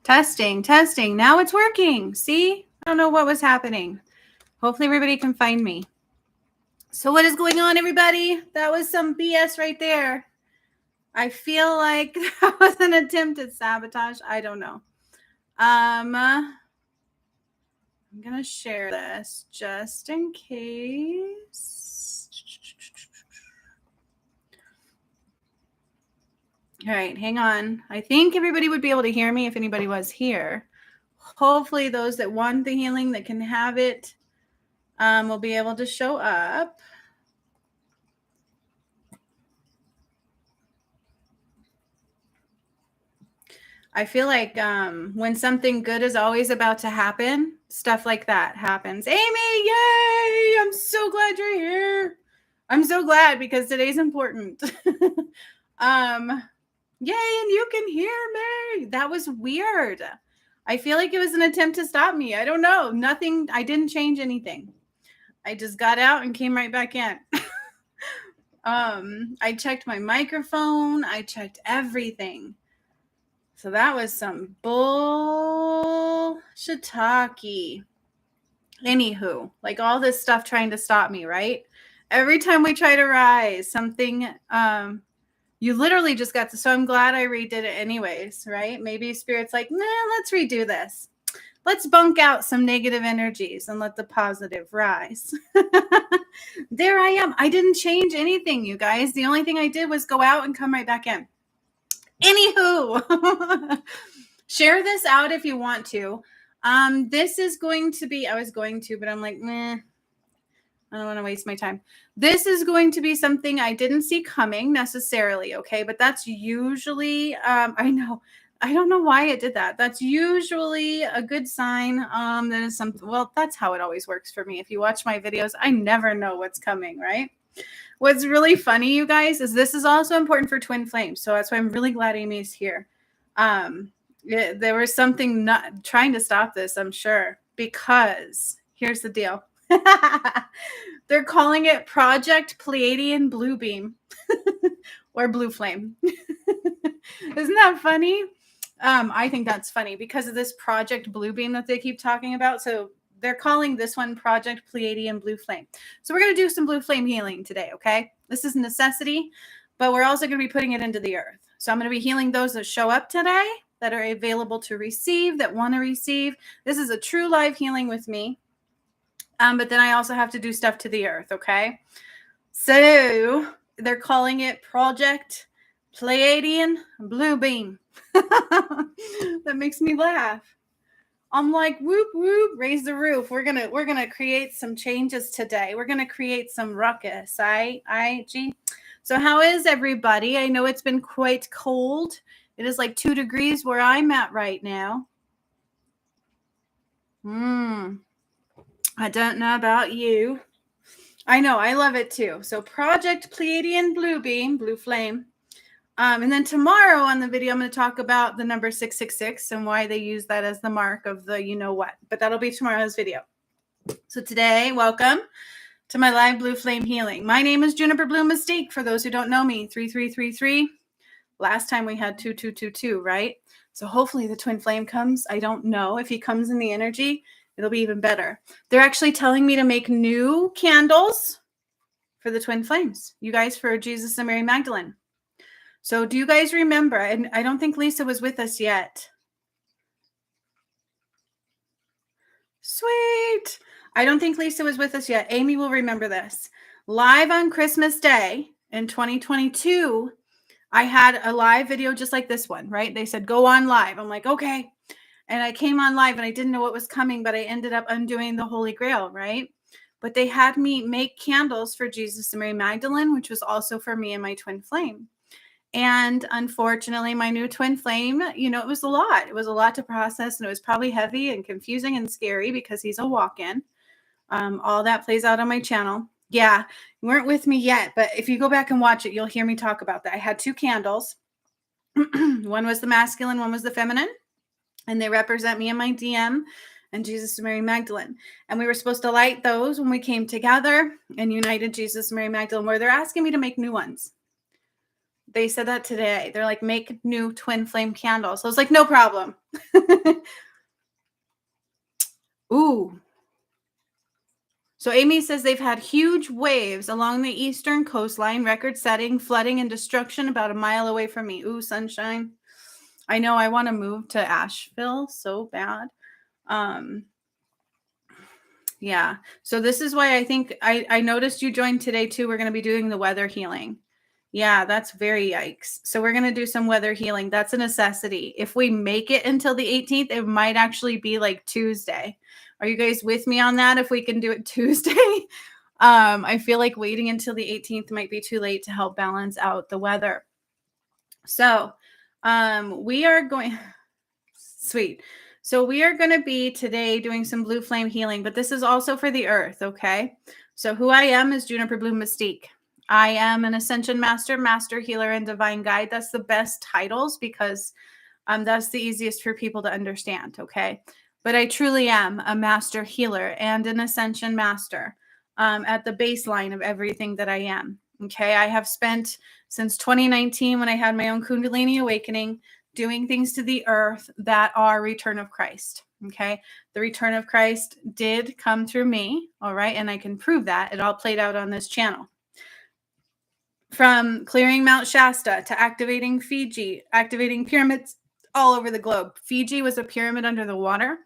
Testing. Now it's working. See? I don't know what was happening. Hopefully everybody can find me. So what is going on, everybody? That was some BS right there. I feel like that was an attempt at sabotage. I don't know. I'm going to share this just in case. All right, hang on. I think everybody would be able to hear me if anybody was here. Hopefully those that want the healing that can have it will be able to show up. I feel like when something good is always about to happen, stuff like that happens. Amy, yay! I'm so glad you're here. I'm so glad because today's important. Yay, and you can hear me. That was weird. I feel like it was an attempt to stop me. I don't know. Nothing. I didn't change anything. I just got out and came right back in. I checked my microphone. I checked everything. So that was some bullshitaki. Anywho, like all this stuff trying to stop me, right? Every time we try to rise, something, you literally just got to, so I'm glad I redid it anyways, right? Maybe Spirit's like, nah, let's redo this. Let's bunk out some negative energies and let the positive rise. There I am. I didn't change anything, you guys. The only thing I did was go out and come right back in. Anywho, share this out if you want to. This is going to be, I was going to, but I'm like, meh, I don't want to waste my time. This is going to be something I didn't see coming necessarily, okay? But that's usually, I know, I don't know why it did that. That's usually a good sign. That is something, well, that's how it always works for me. If you watch my videos, I never know what's coming, right? What's really funny, you guys, is this is also important for twin flames. So that's why I'm really glad Amy's here. There was something not trying to stop this, I'm sure, because here's the deal. They're calling it Project Pleiadean Blue Beam or Blue Flame. Isn't that funny? I think that's funny because of this Project Blue Beam that they keep talking about. So they're calling this one Project Pleiadean Blue Flame. So we're going to do some blue flame healing today, okay? This is a necessity, but we're also going to be putting it into the earth. So I'm going to be healing those that show up today, that are available to receive, that want to receive. This is a true live healing with me. But then I also have to do stuff to the earth, okay? So they're calling it Project Pleiadean Blue Beam. That makes me laugh. I'm like, whoop, whoop, raise the roof. We're gonna create some changes today. We're gonna create some ruckus. So how is everybody? I know it's been quite cold. It is like 2 degrees where I'm at right now. I don't know about you. I know, I love it too. So Project Pleiadean Blue Beam, Blue Flame. And then tomorrow on the video, I'm going to talk about the number 666 and why they use that as the mark of the you know what. But that'll be tomorrow's video. So today, welcome to my live blue flame healing. My name is Juniper Blue Mystique. For those who don't know me, 3333. Last time we had 2222, right? So hopefully the twin flame comes. I don't know. If he comes in the energy, it'll be even better. They're actually telling me to make new candles for the twin flames. You guys, for Jesus and Mary Magdalene. So do you guys remember? And I don't think Lisa was with us yet. Sweet. I don't think Lisa was with us yet. Amy will remember this. Live on Christmas Day in 2022, I had a live video just like this one, right? They said, go on live. I'm like, okay. And I came on live and I didn't know what was coming, but I ended up undoing the Holy Grail, right? But they had me make candles for Jesus and Mary Magdalene, which was also for me and my twin flame. And unfortunately, my new twin flame, you know, it was a lot. It was a lot to process, and it was probably heavy and confusing and scary because he's a walk-in. All that plays out on my channel. Yeah, you weren't with me yet, but if you go back and watch it, you'll hear me talk about that. I had 2 candles. One was the masculine, one was the feminine, and they represent me and my DM and Jesus and Mary Magdalene. And we were supposed to light those when we came together and united Jesus and Mary Magdalene, where they're asking me to make new ones. They said that today. They're like, make new twin flame candles. I was like, no problem. Ooh. So Amy says they've had huge waves along the eastern coastline, record-setting flooding and destruction about a mile away from me. Ooh, sunshine. I know I want to move to Asheville so bad. Yeah. So this is why I think I noticed you joined today too. We're going to be doing the weather healing. Yeah, that's very yikes. So we're going to do some weather healing. That's a necessity. If we make it until the 18th, it might actually be like Tuesday. Are you guys with me on that? If we can do it Tuesday? I feel like waiting until the 18th might be too late to help balance out the weather. So we are going, sweet. So we are going to be today doing some blue flame healing, but this is also for the earth, okay? So who I am is Juniper Bloom Mystique. I am an Ascension Master, Master Healer, and Divine Guide. That's the best titles because that's the easiest for people to understand, okay? But I truly am a Master Healer and an Ascension Master at the baseline of everything that I am, okay? I have spent since 2019 when I had my own Kundalini awakening doing things to the earth that are return of Christ. Okay. The return of Christ did come through me. All right. And I can prove that. It all played out on this channel. From clearing Mount Shasta to activating Fiji, activating pyramids all over the globe. Fiji was a pyramid under the water.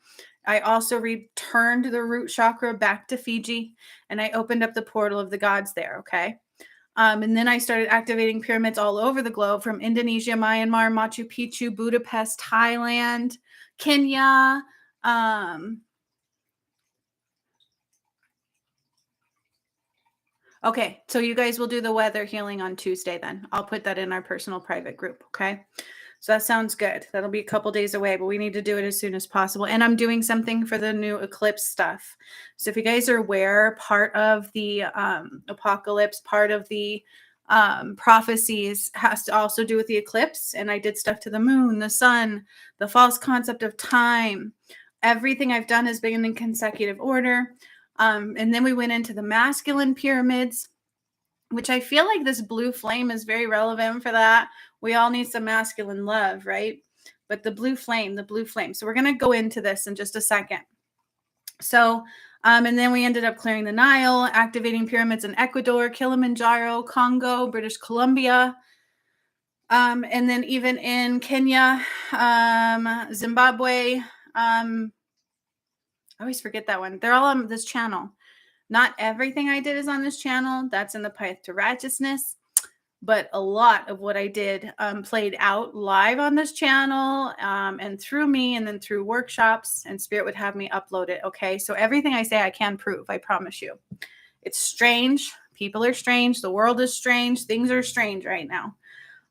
I also returned the root chakra back to Fiji and I opened up the portal of the gods there. Okay. And then I started activating pyramids all over the globe from Indonesia, Myanmar, Machu Picchu, Budapest, Thailand, Kenya. Okay, so you guys will do the weather healing on Tuesday then. I'll put that in our personal private group, okay? So that sounds good. That'll be a couple days away, but we need to do it as soon as possible. And I'm doing something for the new eclipse stuff. So if you guys are aware, part of the apocalypse, part of the prophecies has to also do with the eclipse. And I did stuff to the moon, the sun, the false concept of time. Everything I've done has been in consecutive order. And then we went into the masculine pyramids, which I feel like this blue flame is very relevant for that. We all need some masculine love, right? But the blue flame. So we're going to go into this in just a second. So, and then we ended up clearing the Nile, activating pyramids in Ecuador, Kilimanjaro, Congo, British Columbia, and then even in Kenya, Zimbabwe. I always forget that one. They're all on this channel. Not everything I did is on this channel. That's in the Path to Righteousness. But a lot of what I did played out live on this channel and through me and then through workshops, and Spirit would have me upload it. Okay. So everything I say, I can prove. I promise you. It's strange. People are strange. The world is strange. Things are strange right now.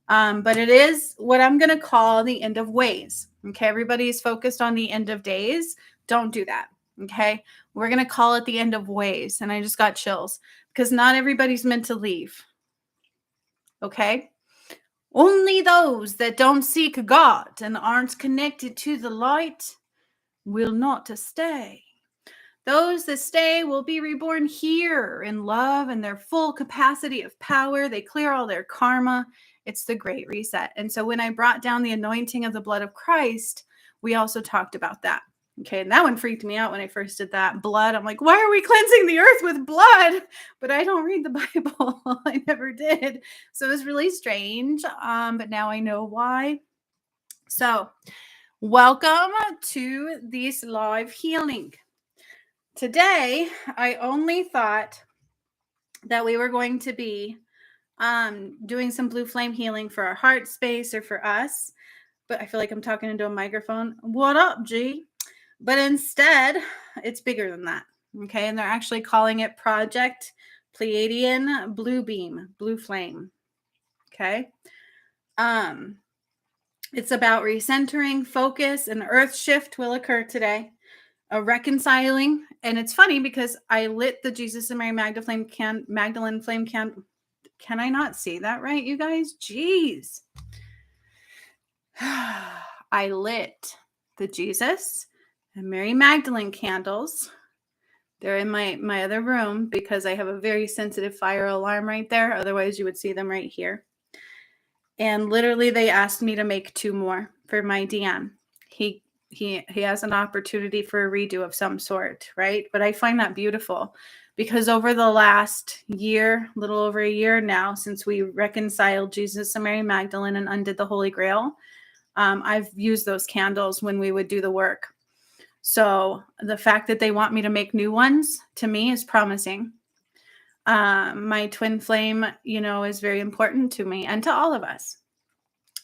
But it is what I'm going to call the end of ways. Okay. Everybody's focused on the end of days. Don't do that. Okay. We're going to call it the end of ways. And I just got chills because not everybody's meant to leave. Okay. Only those that don't seek God and aren't connected to the light will not stay. Those that stay will be reborn here in love and their full capacity of power. They clear all their karma. It's the great reset. And so when I brought down the anointing of the blood of Christ, we also talked about that. Okay, and that one freaked me out when I first did that. Blood. I'm like, why are we cleansing the earth with blood? But I don't read the Bible. I never did. So it was really strange. But now I know why. So welcome to this live healing. Today, I only thought that we were going to be doing some blue flame healing for our heart space or for us. But I feel like I'm talking into a microphone. What up, G? But instead, it's bigger than that. Okay. And they're actually calling it Project Pleiadean Blue Beam, Blue Flame. Okay. It's about recentering, focus, and earth shift will occur today. A reconciling. And it's funny because I lit the Jesus and Mary Magdalene flame candle. Can I not see that right, you guys? Jeez. I lit the Jesus and Mary Magdalene candles. They're in my other room because I have a very sensitive fire alarm right there. Otherwise, you would see them right here. And literally they asked me to make 2 more for my DM. He has an opportunity for a redo of some sort, right? But I find that beautiful because over the last year, little over a year now, since we reconciled Jesus and Mary Magdalene and undid the Holy Grail, I've used those candles when we would do the work. So the fact that they want me to make new ones to me is promising. My twin flame, is very important to me and to all of us.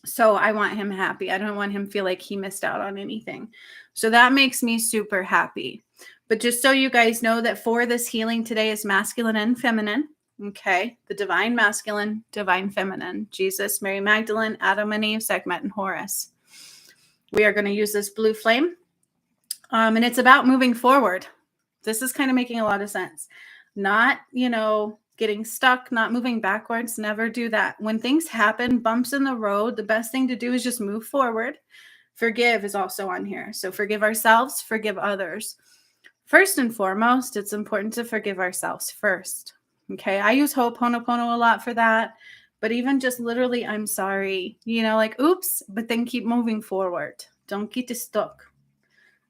So I want him happy. I don't want him to feel like he missed out on anything. So that makes me super happy. But just so you guys know that for this healing today is masculine and feminine. Okay. The divine masculine, divine feminine. Jesus, Mary Magdalene, Adam and Eve, Sekhmet and Horus. We are going to use this blue flame. And it's about moving forward. This is kind of making a lot of sense. Not, getting stuck, not moving backwards. Never do that. When things happen, bumps in the road, the best thing to do is just move forward. Forgive is also on here. So forgive ourselves, forgive others. First and foremost, it's important to forgive ourselves first. Okay. I use Ho'oponopono a lot for that. But even just literally, I'm sorry, like, oops, but then keep moving forward. Don't get stuck.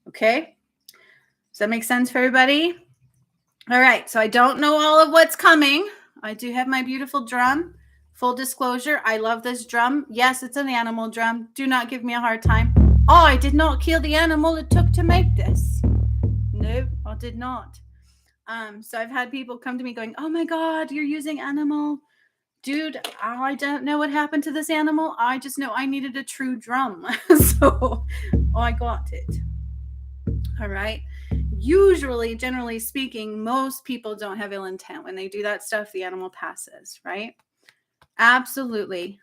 Okay. Does that make sense for everybody? All right. So I don't know all of what's coming. I do have my beautiful drum. Full disclosure, I love this drum. Yes, it's an animal drum. Do not give me a hard time. Oh, I did not kill the animal it took to make this. No, I did not. So I've had people come to me going, oh my God, you're using animal. Dude, I don't know what happened to this animal. I just know I needed a true drum. So I got it. All right. Usually, generally speaking, most people don't have ill intent. When they do that stuff, the animal passes, right? Absolutely.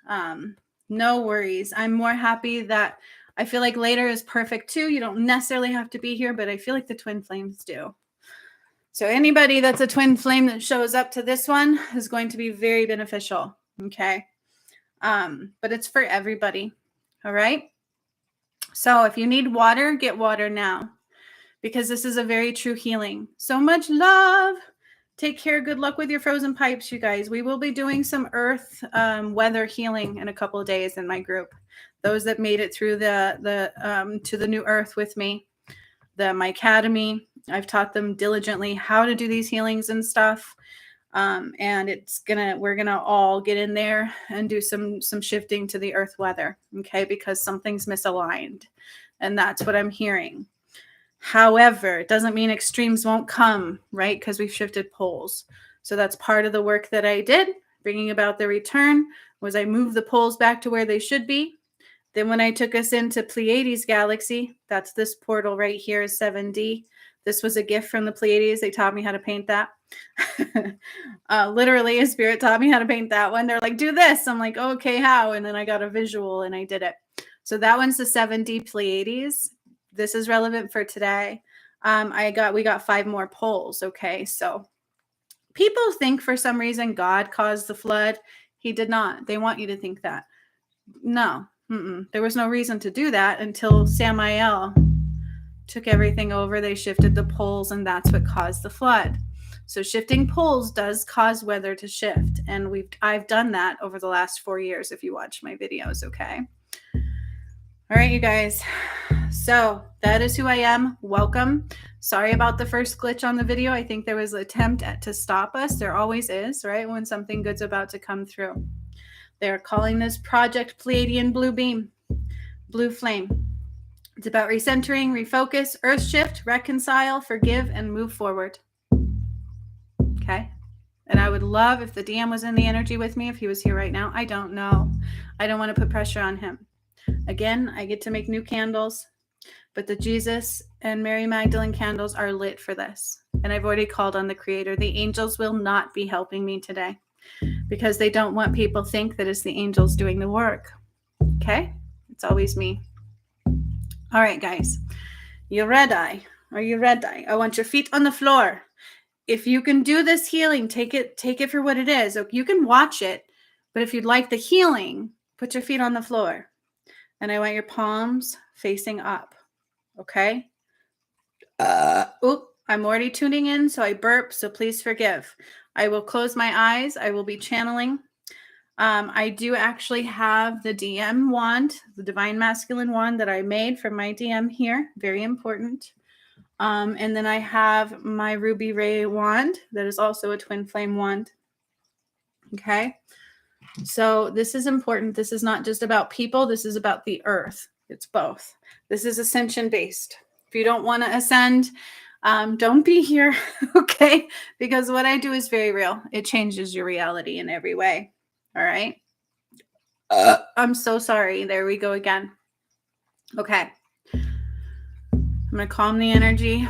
No worries. I'm more happy that I feel like later is perfect too. You don't necessarily have to be here, but I feel like the twin flames do. So anybody that's a twin flame that shows up to this one is going to be very beneficial. Okay. But it's for everybody. All right. So if you need water, get water now, because this is a very true healing. So much love. Take care. Good luck with your frozen pipes, you guys. We will be doing some earth weather healing in a couple of days in my group. Those that made it through to the new earth with me, my academy, I've taught them diligently how to do these healings and stuff. And we're gonna all get in there and do some shifting to the earth weather, okay? Because something's misaligned, and that's what I'm hearing. However, it doesn't mean extremes won't come, right? Because we've shifted poles. So that's part of the work that I did, bringing about the return, was I moved the poles back to where they should be. Then when I took us into Pleiades galaxy, that's this portal right here is 7D. This was a gift from the Pleiades. They taught me how to paint that. Literally, a spirit taught me how to paint that one. They're like, do this. I'm like, okay, how? And then I got a visual and I did it. So that one's the 7D Pleiades. This is relevant for today. We got 5 more poles. Okay. So people think for some reason God caused the flood. He did not. They want you to think that. No, there was no reason to do that until Samael took everything over. They shifted the poles, and that's what caused the flood. So shifting poles does cause weather to shift. And I've done that over the last 4 years. If you watch my videos. Okay. All right, you guys. So that is who I am. Welcome. Sorry about the first glitch on the video. I think there was an attempt to stop us. There always is, right? When something good's about to come through. They're calling this Project Pleiadean Blue Beam, Blue Flame. It's about recentering, refocus, earth shift, reconcile, forgive, and move forward. Okay. And I would love if the DM was in the energy with me, if he was here right now. I don't know. I don't want to put pressure on him. Again, I get to make new candles, but the Jesus and Mary Magdalene candles are lit for this. And I've already called on the Creator. The angels will not be helping me today because they don't want people to think that it's the angels doing the work. Okay? It's always me. All right, guys. You ready? Are you ready? I want your feet on the floor. If you can do this healing, take it for what it is. You can watch it, but if you'd like the healing, put your feet on the floor. And I want your palms facing up. Okay? I'm already tuning in, so I burp, so please forgive. I will close my eyes. I will be channeling. I do actually have the DM wand, the Divine Masculine wand that I made for my DM here. Very important. And then I have my Ruby Ray wand that is also a twin flame wand. Okay. So this is important. This is not just about people. This is about the earth. It's both. This is ascension based. If you don't want to ascend, don't be here. Okay. Because what I do is very real. It changes your reality in every way. All right. I'm so sorry. There we go again. Okay. I'm going to calm the energy.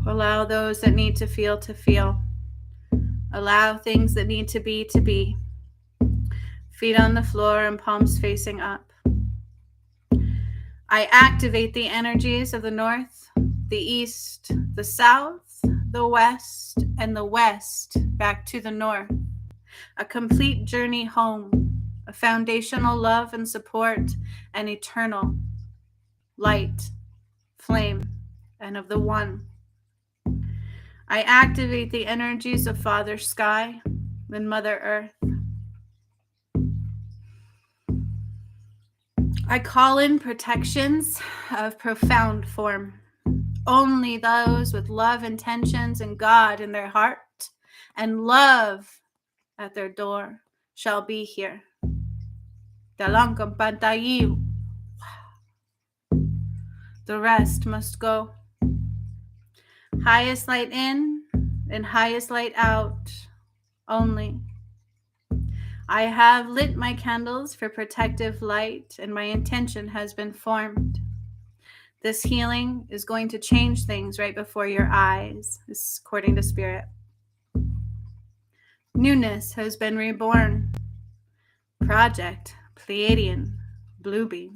Allow those that need to feel to feel. Allow things that need to be to be. Feet on the floor and palms facing up. I activate the energies of the north, the east, the south, the west, and the west back to the north. A complete journey home, a foundational love and support, and eternal light, flame, and of the one. I activate the energies of Father Sky and Mother Earth. I call in protections of profound form. Only those with love intentions and God in their heart and love at their door shall be here. The rest must go. Highest light in and highest light out only. I have lit my candles for protective light, and my intention has been formed. This healing is going to change things right before your eyes, according to Spirit. Newness has been reborn. Project Pleiadean Bluebeam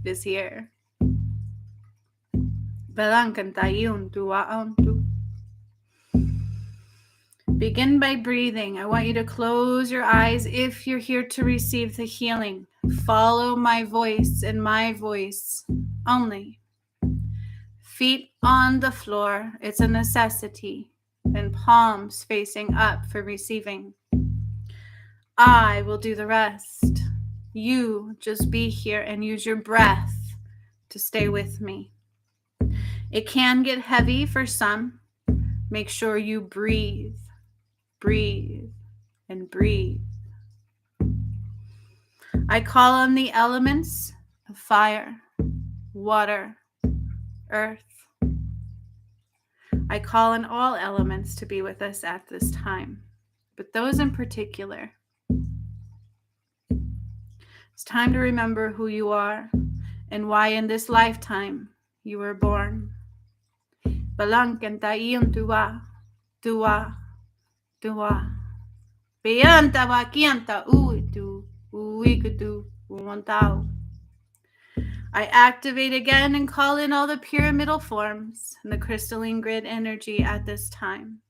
is here. Begin by breathing. I want you to close your eyes if you're here to receive the healing. Follow my voice and my voice only. Feet on the floor. It's a necessity. And palms facing up for receiving. I will do the rest. You just be here and use your breath to stay with me. It can get heavy for some. Make sure you breathe. Breathe and breathe. I call on the elements of fire, water, earth. I call on all elements to be with us at this time, but those in particular. It's time to remember who you are and why in this lifetime you were born. Dua. Pianta vakianta uitu uikutu umontau. I activate again and call in all the pyramidal forms and the crystalline grid energy at this time.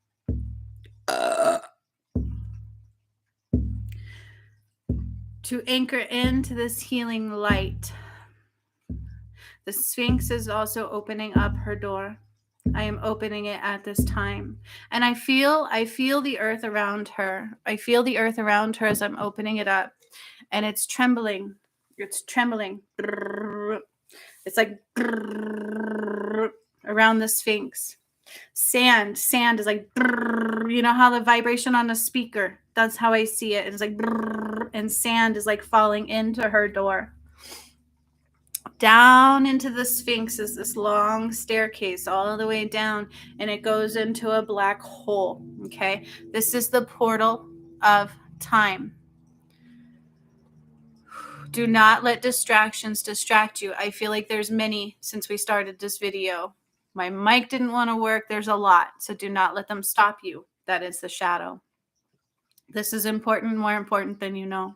To anchor into this healing light. The Sphinx is also opening up her door. I am opening it at this time. And I feel the earth around her. I feel the earth around her as I'm opening it up. And it's trembling. It's trembling. It's like around the Sphinx. Sand is like, you know how the vibration on a speaker, that's how I see it. It's like, and sand is like falling into her door. Down into the Sphinx is this long staircase all the way down, and it goes into a black hole. Okay, this is the portal of time. Do not let distractions distract you. I feel like there's many since we started this video. My mic didn't want to work. There's a lot, so do not let them stop you. That is the shadow. This is important, more important than you know.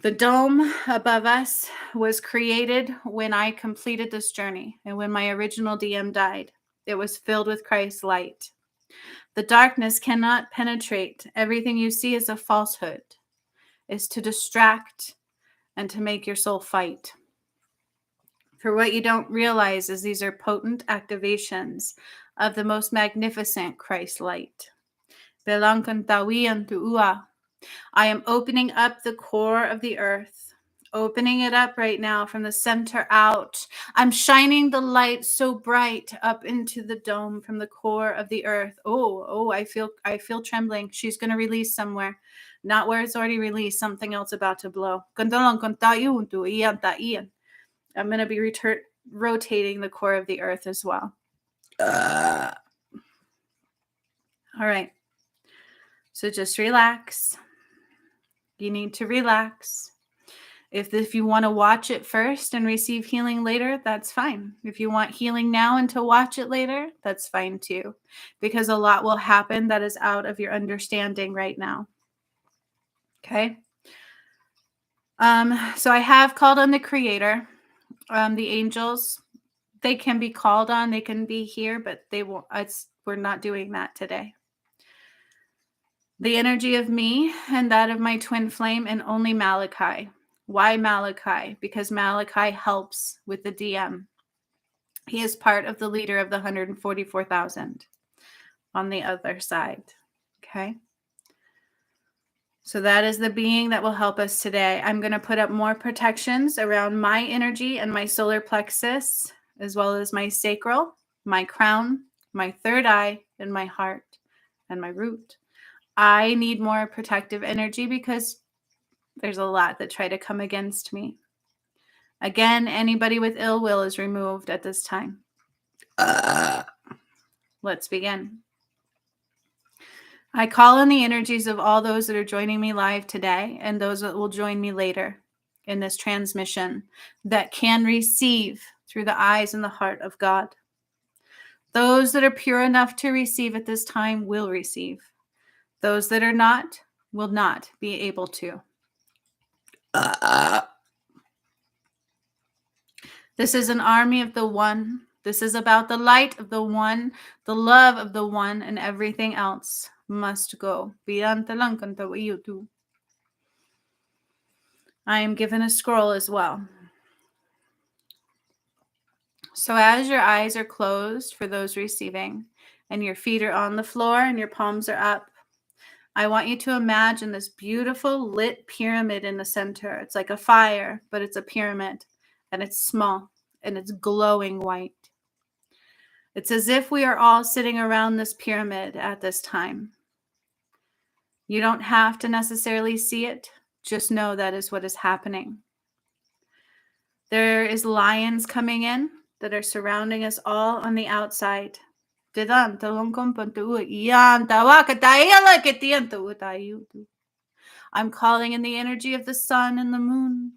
The dome above us was created when I completed this journey and when my original DM died. It was filled with Christ's light. The darkness cannot penetrate. Everything you see is a falsehood. It's to distract and to make your soul fight. For what you don't realize is these are potent activations of the most magnificent Christ light. I am opening up the core of the earth, opening it up right now from the center out. I'm shining the light so bright up into the dome from the core of the earth. Oh, I feel trembling. She's going to release somewhere. Not where it's already released, something else about to blow. I'm going to be rotating the core of the earth as well. All right. So just relax. You need to relax. If you want to watch it first and receive healing later, that's fine. If you want healing now and to watch it later, that's fine too. Because a lot will happen that is out of your understanding right now. Okay? So I have called on the Creator. The angels, they can be called on. They can be here, but they won't. We're not doing that today. The energy of me and that of my twin flame and only Malachi. Why Malachi? Because Malachi helps with the DM. He is part of the leader of the 144,000 on the other side. Okay. So that is the being that will help us today. I'm going to put up more protections around my energy and my solar plexus, as well as my sacral, my crown, my third eye, and my heart, and my root. I need more protective energy because there's a lot that try to come against me. Again, anybody with ill will is removed at this time. Let's begin. I call on the energies of all those that are joining me live today and those that will join me later in this transmission that can receive through the eyes and the heart of God. Those that are pure enough to receive at this time will receive. Those that are not will not be able to. This is an army of the one. This is about the light of the one, the love of the one, and everything else must go. I am given a scroll as well. So as your eyes are closed for those receiving, and your feet are on the floor and your palms are up, I want you to imagine this beautiful lit pyramid in the center. It's like a fire, but it's a pyramid, and it's small, and it's glowing white. It's as if we are all sitting around this pyramid at this time. You don't have to necessarily see it. Just know that is what is happening. There is lions coming in that are surrounding us all on the outside. I'm calling in the energy of the sun and the moon.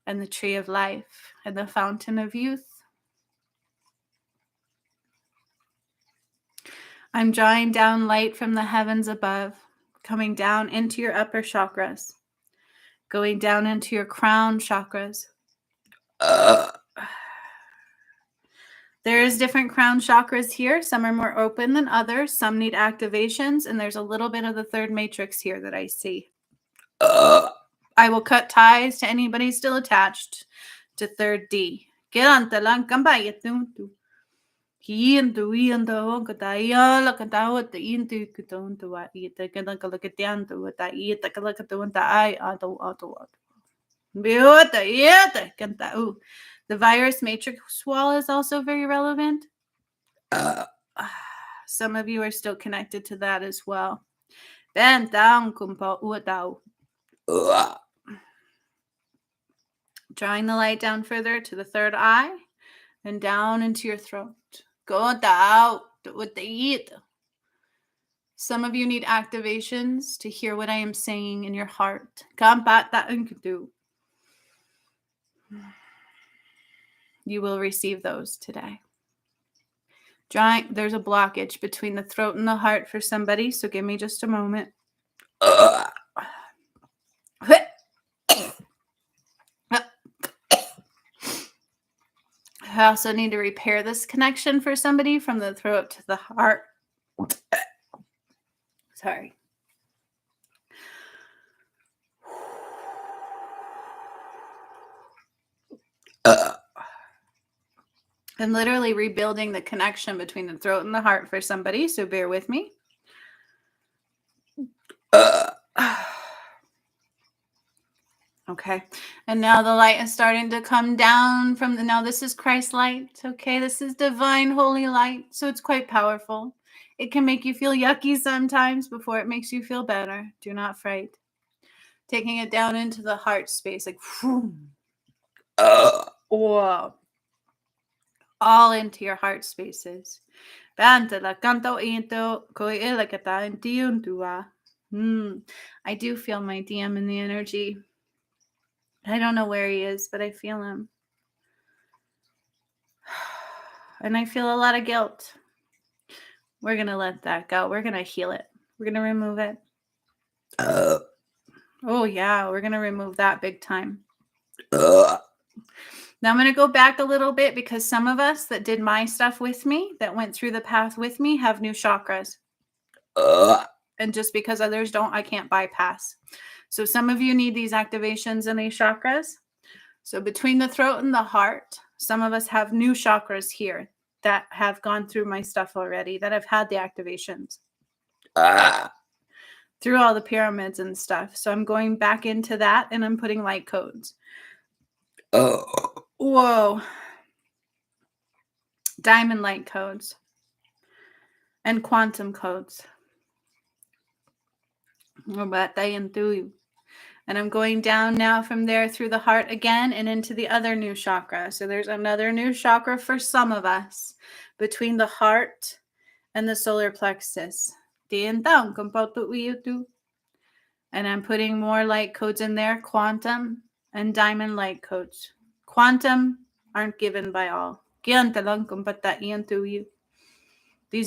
And the tree of life and the fountain of youth. I'm drawing down light from the heavens above, coming down into your upper chakras, going down into your crown chakras. There's different crown chakras here. Some are more open than others. Some need activations, and there's a little bit of the third matrix here that I see. I will cut ties to anybody still attached to third D. The virus matrix wall is also very relevant. Some of you are still connected to that as well. Drawing the light down further to the third eye and down into your throat. Some of you need activations to hear what I am saying in your heart. You will receive those today. There's a blockage between the throat and the heart for somebody, so give me just a moment. I also need to repair this connection for somebody from the throat to the heart. Sorry. I'm literally rebuilding the connection between the throat and the heart for somebody, so bear with me. Okay, and now the light is starting to come down from the, now this is Christ light, okay? This is divine holy light, so it's quite powerful. It can make you feel yucky sometimes before it makes you feel better. Do not fright. Taking it down into the heart space, like, whoa. All into your heart spaces. I do feel my DM in the energy. I don't know where he is, but I feel him. And I feel a lot of guilt. We're going to let that go. We're going to heal it. We're going to remove it. Oh, yeah. We're going to remove that big time. Now I'm going to go back a little bit because some of us that did my stuff with me, that went through the path with me, have new chakras. And just because others don't, I can't bypass. So some of you need these activations in these chakras. So between the throat and the heart, some of us have new chakras here that have gone through my stuff already, that have had the activations through all the pyramids and stuff. So I'm going back into that and I'm putting light codes. Whoa. Diamond light codes and quantum codes. And I'm going down now from there through the heart again and into the other new chakra. So there's another new chakra for some of us between the heart and the solar plexus. And I'm putting more light codes in there, quantum and diamond light codes. Quantum aren't given by all. These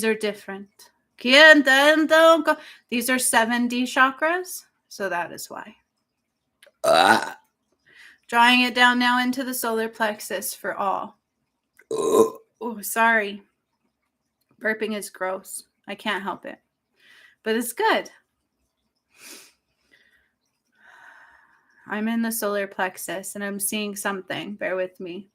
are different. These are 7D chakras, so that is why. Drawing it down now into the solar plexus for all. Oh, sorry. Burping is gross. I can't help it. But it's good. I'm in the solar plexus and I'm seeing something. Bear with me.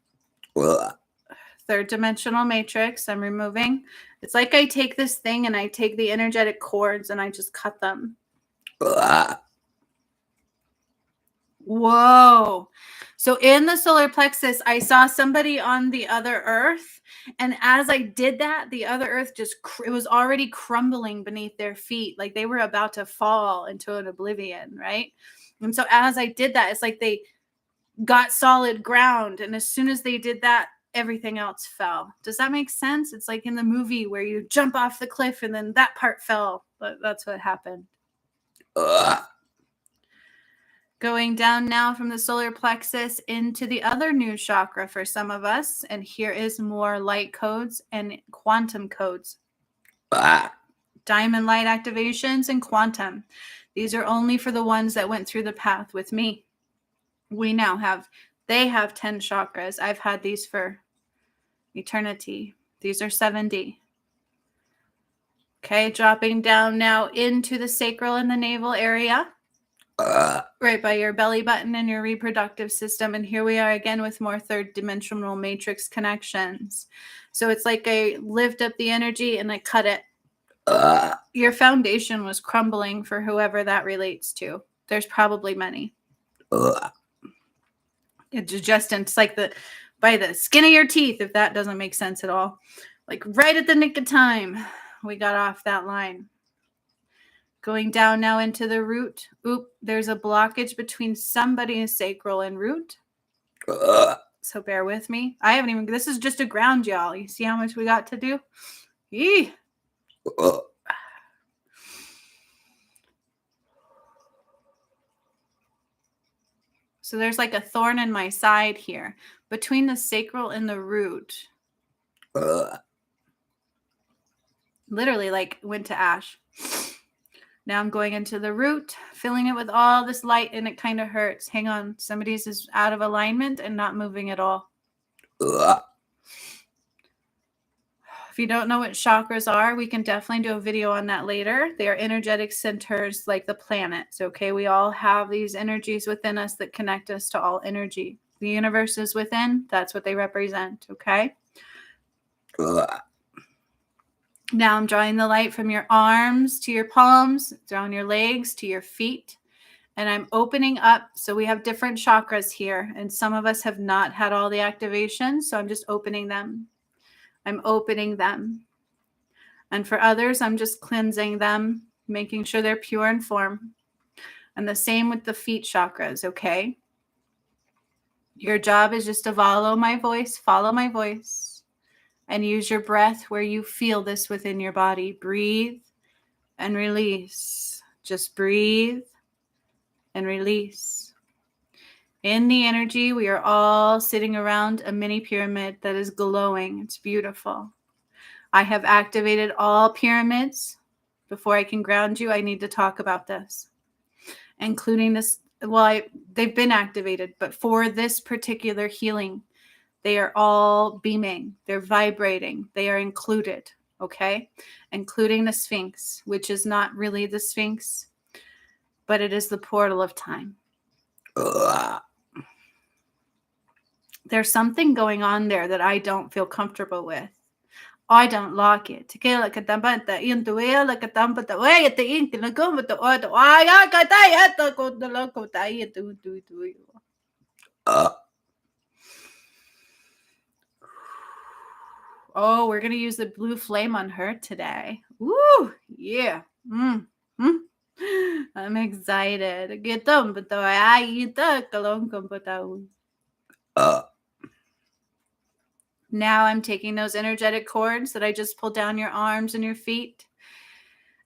Third dimensional matrix. I'm removing. It's like I take this thing and I take the energetic cords and I just cut them. Whoa. So in the solar plexus, I saw somebody on the other earth. And as I did that, the other earth just, it was already crumbling beneath their feet. Like they were about to fall into an oblivion, right? And so as I did that, it's like they got solid ground. And as soon as they did that, everything else fell. Does that make sense? It's like in the movie where you jump off the cliff and then that part fell. But that's what happened. Going down now from the solar plexus into the other new chakra for some of us. And here is more light codes and quantum codes. Diamond light activations and quantum. These are only for the ones that went through the path with me. We now have, they have 10 chakras. I've had these for eternity. These are 7D. Okay, dropping down now into the sacral and the navel area. Right by your belly button and your reproductive system. And here we are again with more third dimensional matrix connections. So it's like I lift up the energy and I cut it. Your foundation was crumbling for whoever that relates to. There's probably many. It's like by the skin of your teeth, if that doesn't make sense at all. Like right at the nick of time, we got off that line. Going down now into the root. Oop, there's a blockage between somebody's sacral and root. So bear with me. I haven't even, this is just a ground, y'all. You see how much we got to do? Eee. So there's like a thorn in my side here between the sacral and the root. Literally like went to ash. Now I'm going into the root, filling it with all this light, and it kind of hurts. Hang on. Somebody's is out of alignment and not moving at all. If you don't know what chakras are, we can definitely do a video on that later. They are energetic centers like the planets, okay? We all have these energies within us that connect us to all energy. The universe is within. That's what they represent, okay? Now I'm drawing the light from your arms to your palms, down your legs to your feet. And I'm opening up. So we have different chakras here. And some of us have not had all the activation. So I'm just opening them. I'm opening them. And for others, I'm just cleansing them, making sure they're pure in form. And the same with the feet chakras, okay? Your job is just to follow my voice, and use your breath where you feel this within your body. Breathe and release. Just breathe and release. In the energy, we are all sitting around a mini pyramid that is glowing. It's beautiful. I have activated all pyramids. Before I can ground you, I need to talk about this, including this. Well, they've been activated, but for this particular healing, they are all beaming. They're vibrating. They are included, okay? Including the Sphinx, which is not really the Sphinx, but it is the portal of time. There's something going on there that I don't feel comfortable with. I don't like it. Oh, we're going to use the blue flame on her today. Woo! Yeah. I'm excited. Now I'm taking those energetic cords that I just pulled down your arms and your feet,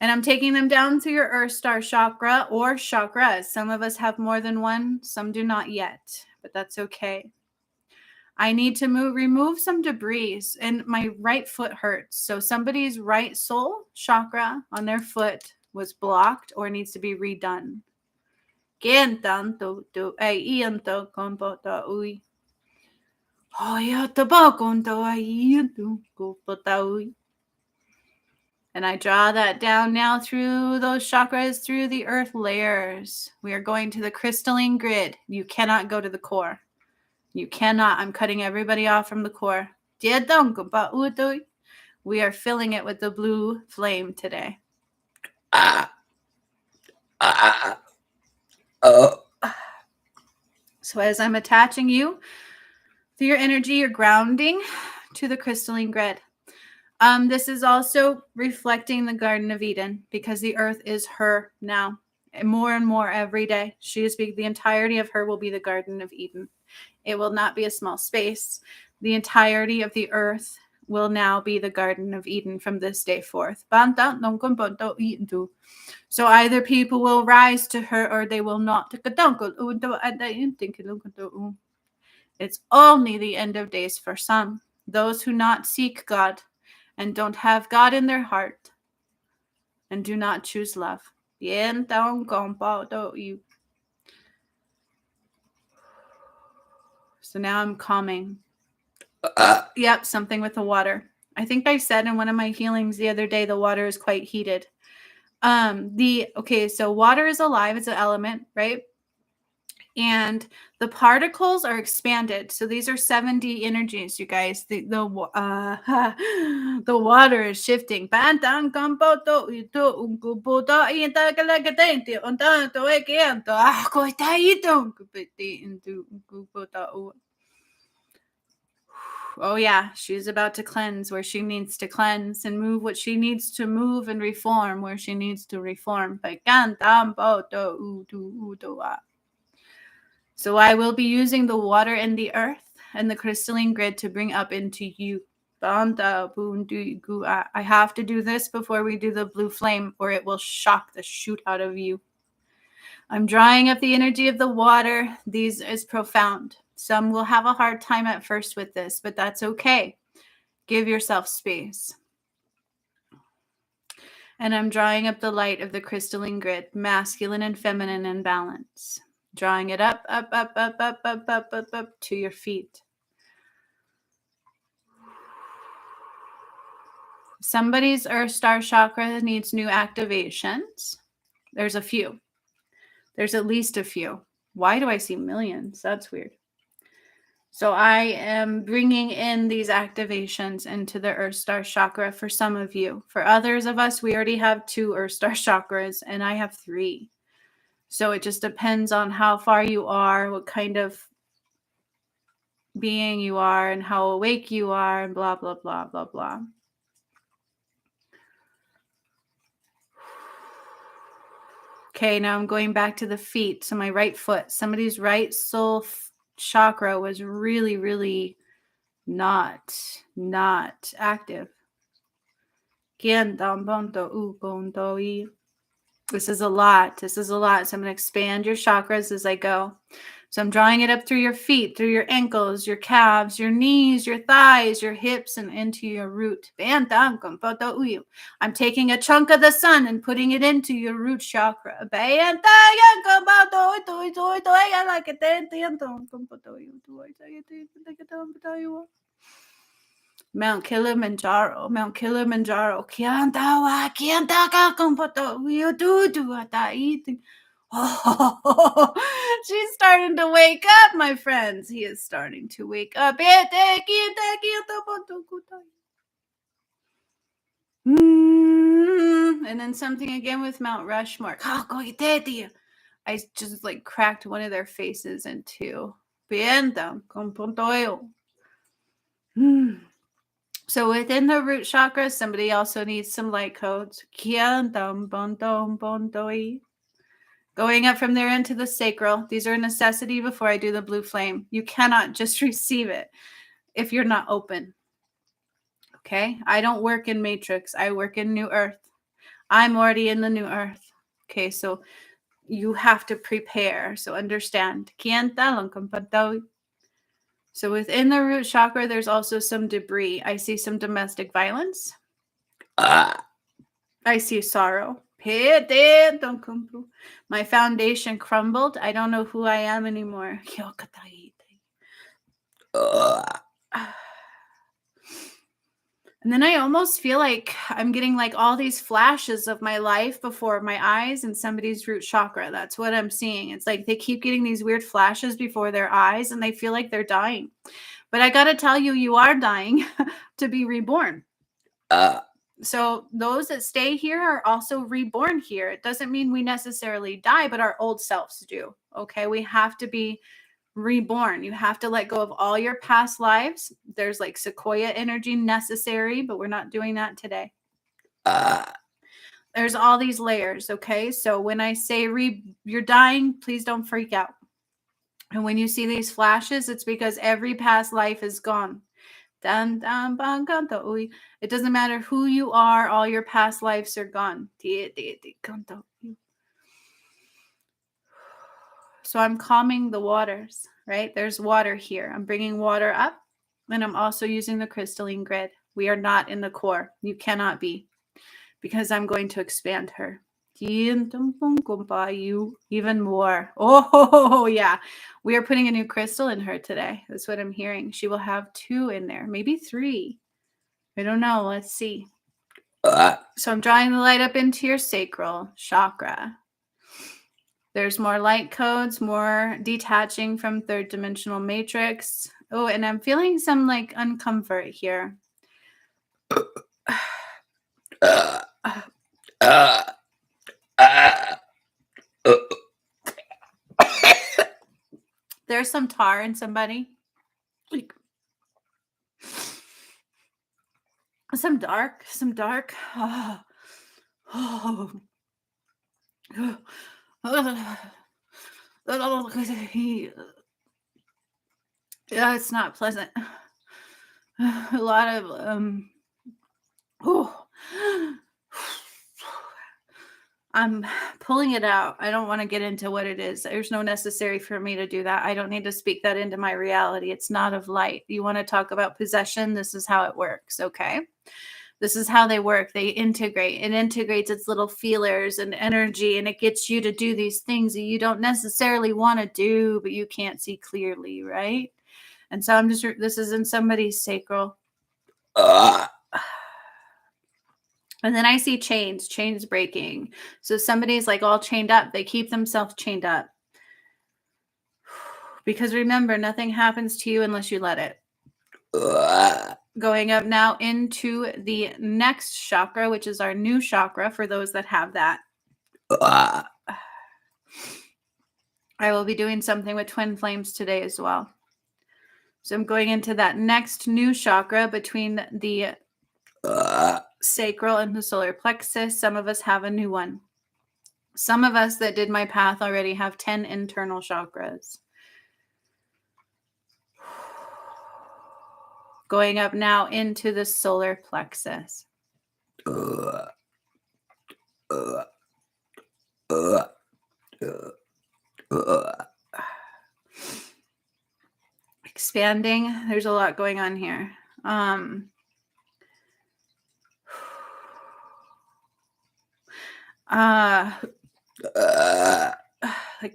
and I'm taking them down through your Earth Star chakra or chakras. Some of us have more than one, some do not yet, but that's okay. I need to remove some debris, and my right foot hurts. So somebody's right soul chakra on their foot was blocked or needs to be redone. And I draw that down now through those chakras, through the earth layers. We are going to the crystalline grid. You cannot go to the core. You cannot. I'm cutting everybody off from the core. We are filling it with the blue flame today. So as I'm attaching you through your energy, you're grounding to the crystalline grid. This is also reflecting the Garden of Eden, because the earth is her now. And more every day. She is the entirety of her will be the Garden of Eden. It will not be a small space. The entirety of the earth will now be the Garden of Eden from this day forth. So either people will rise to her or they will not. It's only the end of days for some. Those who not seek God and don't have God in their heart and do not choose love. So now I'm calming. Yep, something with the water. I think I said in one of my healings the other day, the water is quite heated. So water is alive. It's an element, right? And the particles are expanded. So these are 7D energies, you guys. The water is shifting. Oh yeah, she's about to cleanse where she needs to cleanse and move what she needs to move and reform where she needs to reform. So I will be using the water and the earth and the crystalline grid to bring up into you. I have to do this before we do the blue flame, or it will shock the shoot out of you. I'm drawing up the energy of the water. These is profound. Some will have a hard time at first with this, but that's okay. Give yourself space. And I'm drawing up the light of the crystalline grid, masculine and feminine in balance. Drawing it up to your feet. Somebody's Earth Star chakra needs new activations. There's a few. There's at least a few. Why do I see millions? That's weird. So I am bringing in these activations into the Earth Star chakra for some of you. For others of us, we already have 2 Earth Star chakras, and I have 3. So it just depends on how far you are, what kind of being you are, and how awake you are, and blah, blah, blah, blah, blah. Okay, now I'm going back to the feet. So my right foot, somebody's right soul chakra was really, really not active. This is a lot. This is a lot. So I'm going to expand your chakras as I go. So I'm drawing it up through your feet, through your ankles, your calves, your knees, your thighs, your hips, and into your root. I'm taking a chunk of the sun and putting it into your root chakra. Mount Kilimanjaro, Mount Kilimanjaro. Oh, she's starting to wake up, my friends. He is starting to wake up. And then something again with Mount Rushmore. I just like cracked one of their faces in 2. So within the root chakra, somebody also needs some light codes. Going up from there into the sacral. These are a necessity before I do the blue flame. You cannot just receive it if you're not open. Okay? I don't work in Matrix. I work in New Earth. I'm already in the New Earth. Okay, so you have to prepare. So understand. So within the root chakra, there's also some debris. I see some domestic violence. I see sorrow. My foundation crumbled. I don't know who I am anymore. And then I almost feel like I'm getting like all these flashes of my life before my eyes and somebody's root chakra. That's what I'm seeing. It's like they keep getting these weird flashes before their eyes and they feel like they're dying. But I got to tell you, you are dying to be reborn. So those that stay here are also reborn here. It doesn't mean we necessarily die, but our old selves do. Okay, we have to be reborn. You have to let go of all your past lives. There's like sequoia energy necessary, but we're not doing that today. There's all these layers. Okay, so when I say you're dying, please don't freak out. And when you see these flashes, it's because every past life is gone. It doesn't matter who you are, all your past lives are gone. So I'm calming the waters, right? There's water here. I'm bringing water up, and I'm also using the crystalline grid. We are not in the core. You cannot be, because I'm going to expand her. Even more. Oh, yeah. We are putting a new crystal in her today. That's what I'm hearing. She will have 2 in there, maybe 3. I don't know. Let's see. So I'm drawing the light up into your sacral chakra. There's more light codes, more detaching from 3rd dimensional matrix. Oh, and I'm feeling some like uncomfort here. There's some tar in somebody. Like, some dark. Oh. Yeah, it's not pleasant. A lot of I'm pulling it out. I don't want to get into what it is. There's no necessary for me to do that. I don't need to speak that into my reality. It's not of light. You want to talk about possession? This is how it works. Okay. This is how they work. They integrate. It integrates its little feelers and energy, and it gets you to do these things that you don't necessarily want to do, but you can't see clearly, right? And so this is in somebody's sacral. And then I see chains breaking. So somebody's like all chained up. They keep themselves chained up. Because remember, nothing happens to you unless you let it. Going up now into the next chakra, which is our new chakra for those that have that. I will be doing something with twin flames today as well. So I'm going into that next new chakra between the sacral and the solar plexus. Some of us have a new one. Some of us that did my path already have 10 internal chakras. Going up now into the solar plexus. Expanding. There's a lot going on here. Like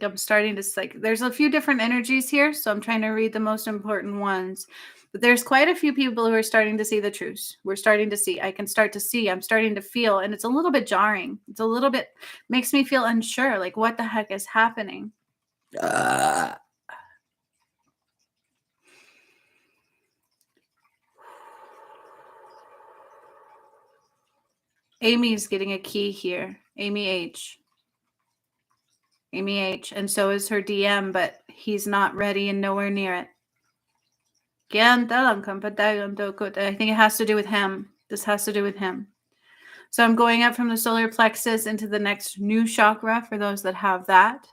I'm starting to there's a few different energies here, so I'm trying to read the most important ones. But there's quite a few people who are starting to see the truth. We're starting to see. I can start to see. I'm starting to feel, and it's a little bit jarring. It's a little bit makes me feel unsure. Like, what the heck is happening? Amy's getting a key here. Amy H. And so is her DM, but he's not ready and nowhere near it. I think it has to do with him. This has to do with him. So I'm going up from the solar plexus into the next new chakra for those that have that.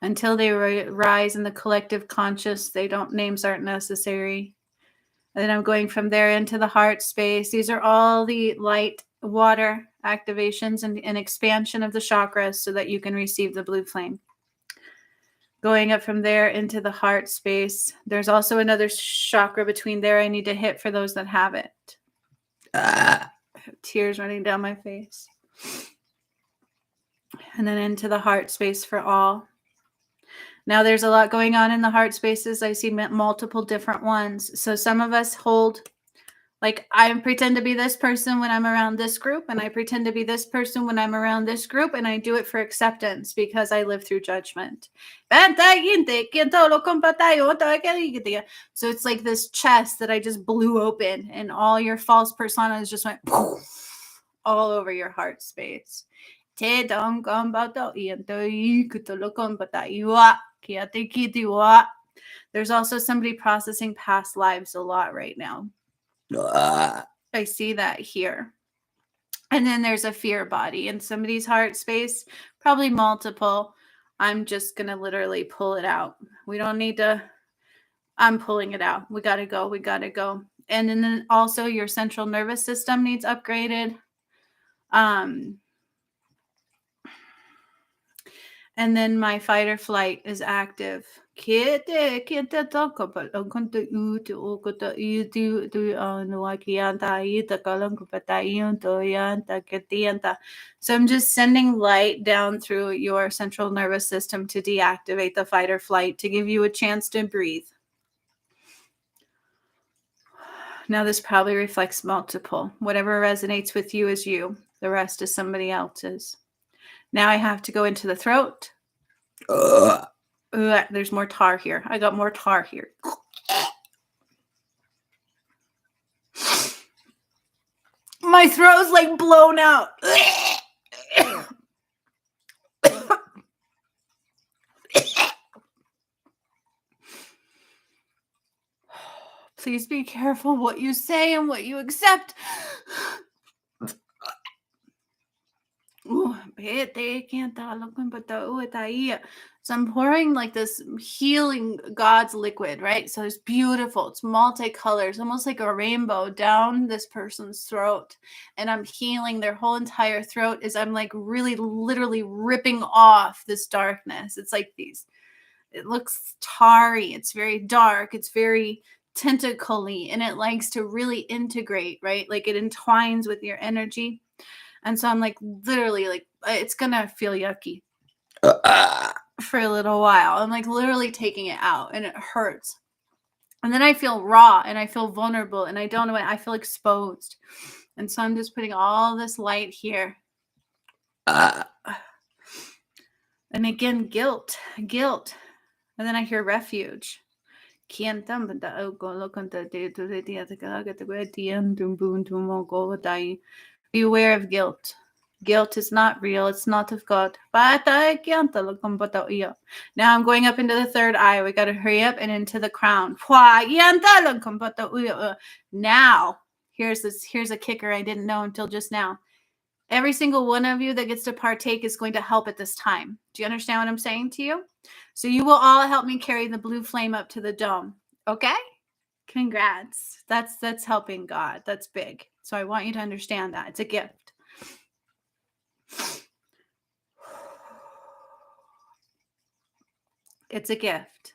Until they rise in the collective conscious, names aren't necessary. And then I'm going from there into the heart space. These are all the light, water activations and expansion of the chakras so that you can receive the blue flame. Going up from there into the heart space. There's also another chakra between there I need to hit for those that have it. Tears running down my face. And then into the heart space for all. Now there's a lot going on in the heart spaces. I see multiple different ones. So some of us hold, like I pretend to be this person when I'm around this group, and I pretend to be this person when I'm around this group, and I do it for acceptance because I live through judgment. So it's like this chest that I just blew open, and all your false personas just went all over your heart space. There's also somebody processing past lives a lot right now. I see that here. And then there's a fear body in somebody's heart space, probably multiple. I'm just going to literally pull it out. We don't need to. I'm pulling it out. We got to go. And then also your central nervous system needs upgraded. And then my fight or flight is active. So I'm just sending light down through your central nervous system to deactivate the fight or flight, to give you a chance to breathe. Now this probably reflects multiple. Whatever resonates with you is you. The rest is somebody else's. Now I have to go into the throat. There's more tar here. I got more tar here. My throat's like blown out. Please be careful what you say and what you accept. So I'm pouring like this healing God's liquid, right? So it's beautiful. It's multicolors, almost like a rainbow down this person's throat. And I'm healing their whole entire throat as I'm like really literally ripping off this darkness. It's like it looks tarry. It's very dark. It's very tentacly, and it likes to really integrate, right? Like it entwines with your energy. And so I'm like, literally, like, it's going to feel yucky for a little while. I'm like literally taking it out, and it hurts. And then I feel raw, and I feel vulnerable, and I don't know what, I feel exposed. And so I'm just putting all this light here. And again, guilt. And then I hear refuge. Be aware of guilt. Guilt is not real. It's not of God. Now I'm going up into the third eye. We got to hurry up and into the crown. Now, here's a kicker I didn't know until just now. Every single one of you that gets to partake is going to help at this time. Do you understand what I'm saying to you? So you will all help me carry the blue flame up to the dome. Okay? Congrats. That's helping God. That's big. So I want you to understand that. It's a gift. It's a gift.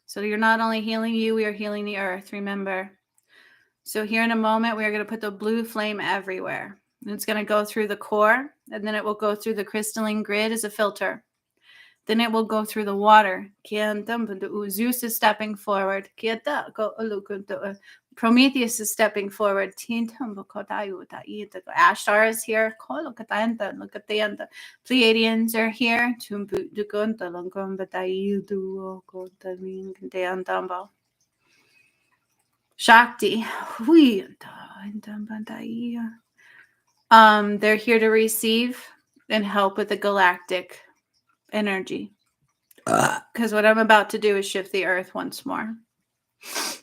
So you're not only healing you, we are healing the earth, remember. So here in a moment, we are going to put the blue flame everywhere. And it's going to go through the core, and then it will go through the crystalline grid as a filter. Then it will go through the water. Zeus is stepping forward. Prometheus is stepping forward. Ashtar is here. Pleiadians are here. Shakti. They're here to receive and help with the galactic energy. Because what I'm about to do is shift the earth once more.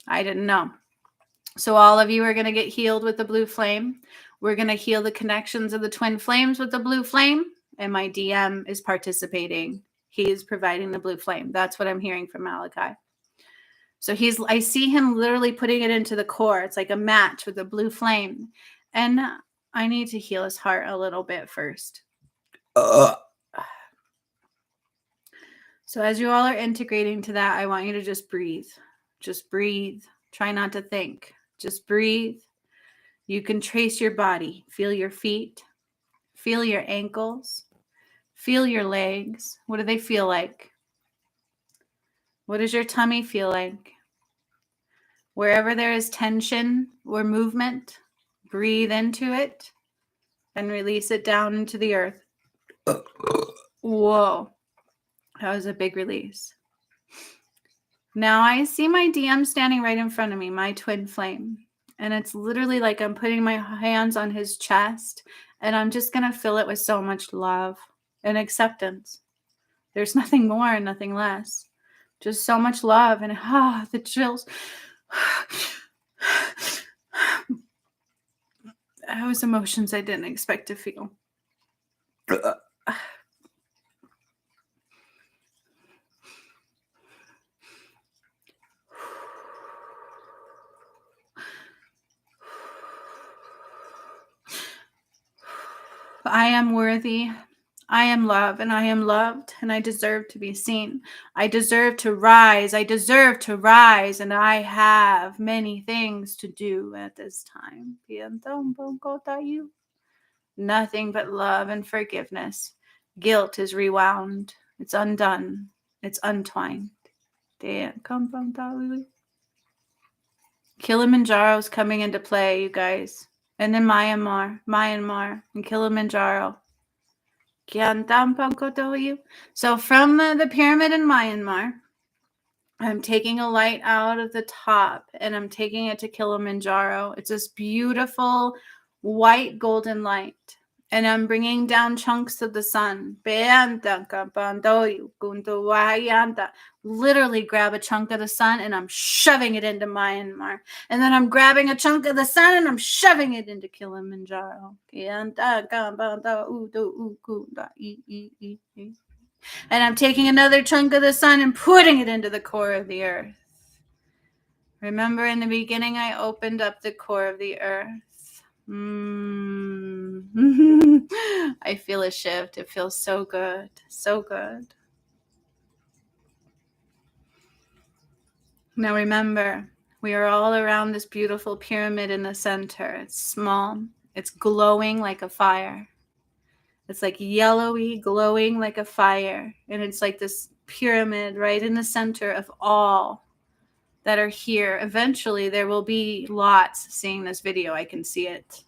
I didn't know. So all of you are going to get healed with the blue flame. We're going to heal the connections of the twin flames with the blue flame. And my DM is participating. He is providing the blue flame. That's what I'm hearing from Malachi. So I see him literally putting it into the core. It's like a match with the blue flame. And I need to heal his heart a little bit first. So as you all are integrating to that, I want you to just breathe. Just breathe. Try not to think. Just breathe. You can trace your body. Feel your feet. Feel your ankles. Feel your legs. What do they feel like? What does your tummy feel like? Wherever there is tension or movement, breathe into it and release it down into the earth. Whoa. That was a big release. Now I see my DM standing right in front of me, my twin flame. And it's literally like I'm putting my hands on his chest and I'm just going to fill it with so much love and acceptance. There's nothing more and nothing less. Just so much love and the chills. Those emotions I didn't expect to feel. I am worthy. I am loved and I am loved and I deserve to be seen. I deserve to rise. I deserve to rise and I have many things to do at this time. Nothing but love and forgiveness. Guilt is rewound. It's undone. It's untwined. Kilimanjaro's coming into play, you guys. And then Myanmar, and Kilimanjaro. So from the pyramid in Myanmar, I'm taking a light out of the top and I'm taking it to Kilimanjaro. It's this beautiful white golden light. And I'm bringing down chunks of the sun. Literally grab a chunk of the sun and I'm shoving it into Myanmar. And then I'm grabbing a chunk of the sun and I'm shoving it into Kilimanjaro. And I'm taking another chunk of the sun and putting it into the core of the earth. Remember in the beginning, I opened up the core of the earth. I feel a shift. It feels so good. So good. Now remember, we are all around this beautiful pyramid in the center. It's small. It's glowing like a fire. It's like yellowy, glowing like a fire. And it's like this pyramid right in the center of all that are here. Eventually, there will be lots seeing this video. I can see it.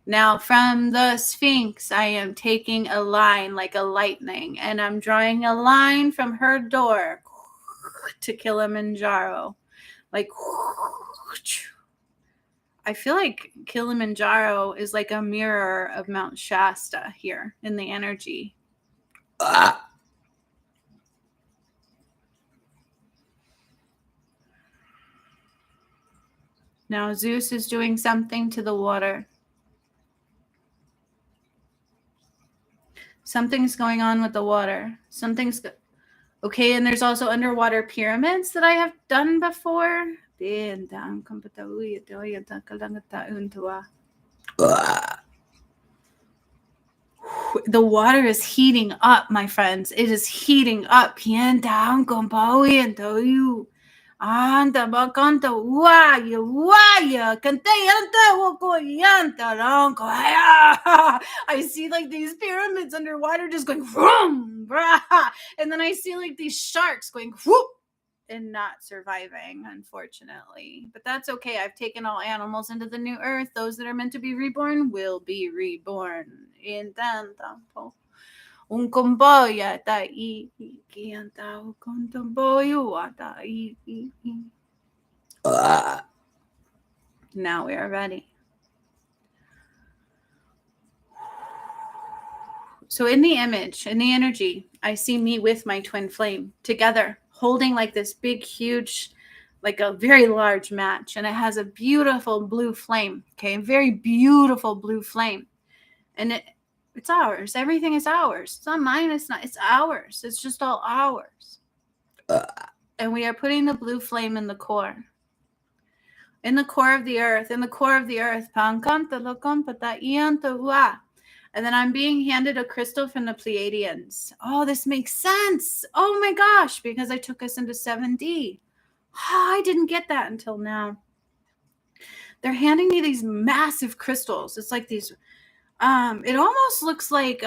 Now from the Sphinx, I am taking a line like a lightning, and I'm drawing a line from her door to Kilimanjaro. Like, I feel like Kilimanjaro is like a mirror of Mount Shasta here in the energy. Now Zeus is doing something to the water. Something's going on with the water. Okay, and there's also underwater pyramids that I have done before. The water is heating up, my friends. It is heating up. I see like these pyramids underwater just going vroom, and then I see like these sharks going whoop and not surviving, unfortunately. But that's okay. I've taken all animals into the new earth. Those that are meant to be reborn will be reborn. Now we are ready. So in the image, in the energy, I see me with my twin flame together, holding like this big, huge, like a very large match. And it has a beautiful blue flame. Okay. Very beautiful blue flame. And it's ours. Everything is ours. It's not mine. It's ours. It's just all ours. And we are putting the blue flame in the core. In the core of the earth. In the core of the earth. And then I'm being handed a crystal from the Pleiadians. Oh, this makes sense. Oh my gosh, because I took us into 7D. Oh, I didn't get that until now. They're handing me these massive crystals. It's like these, it almost looks like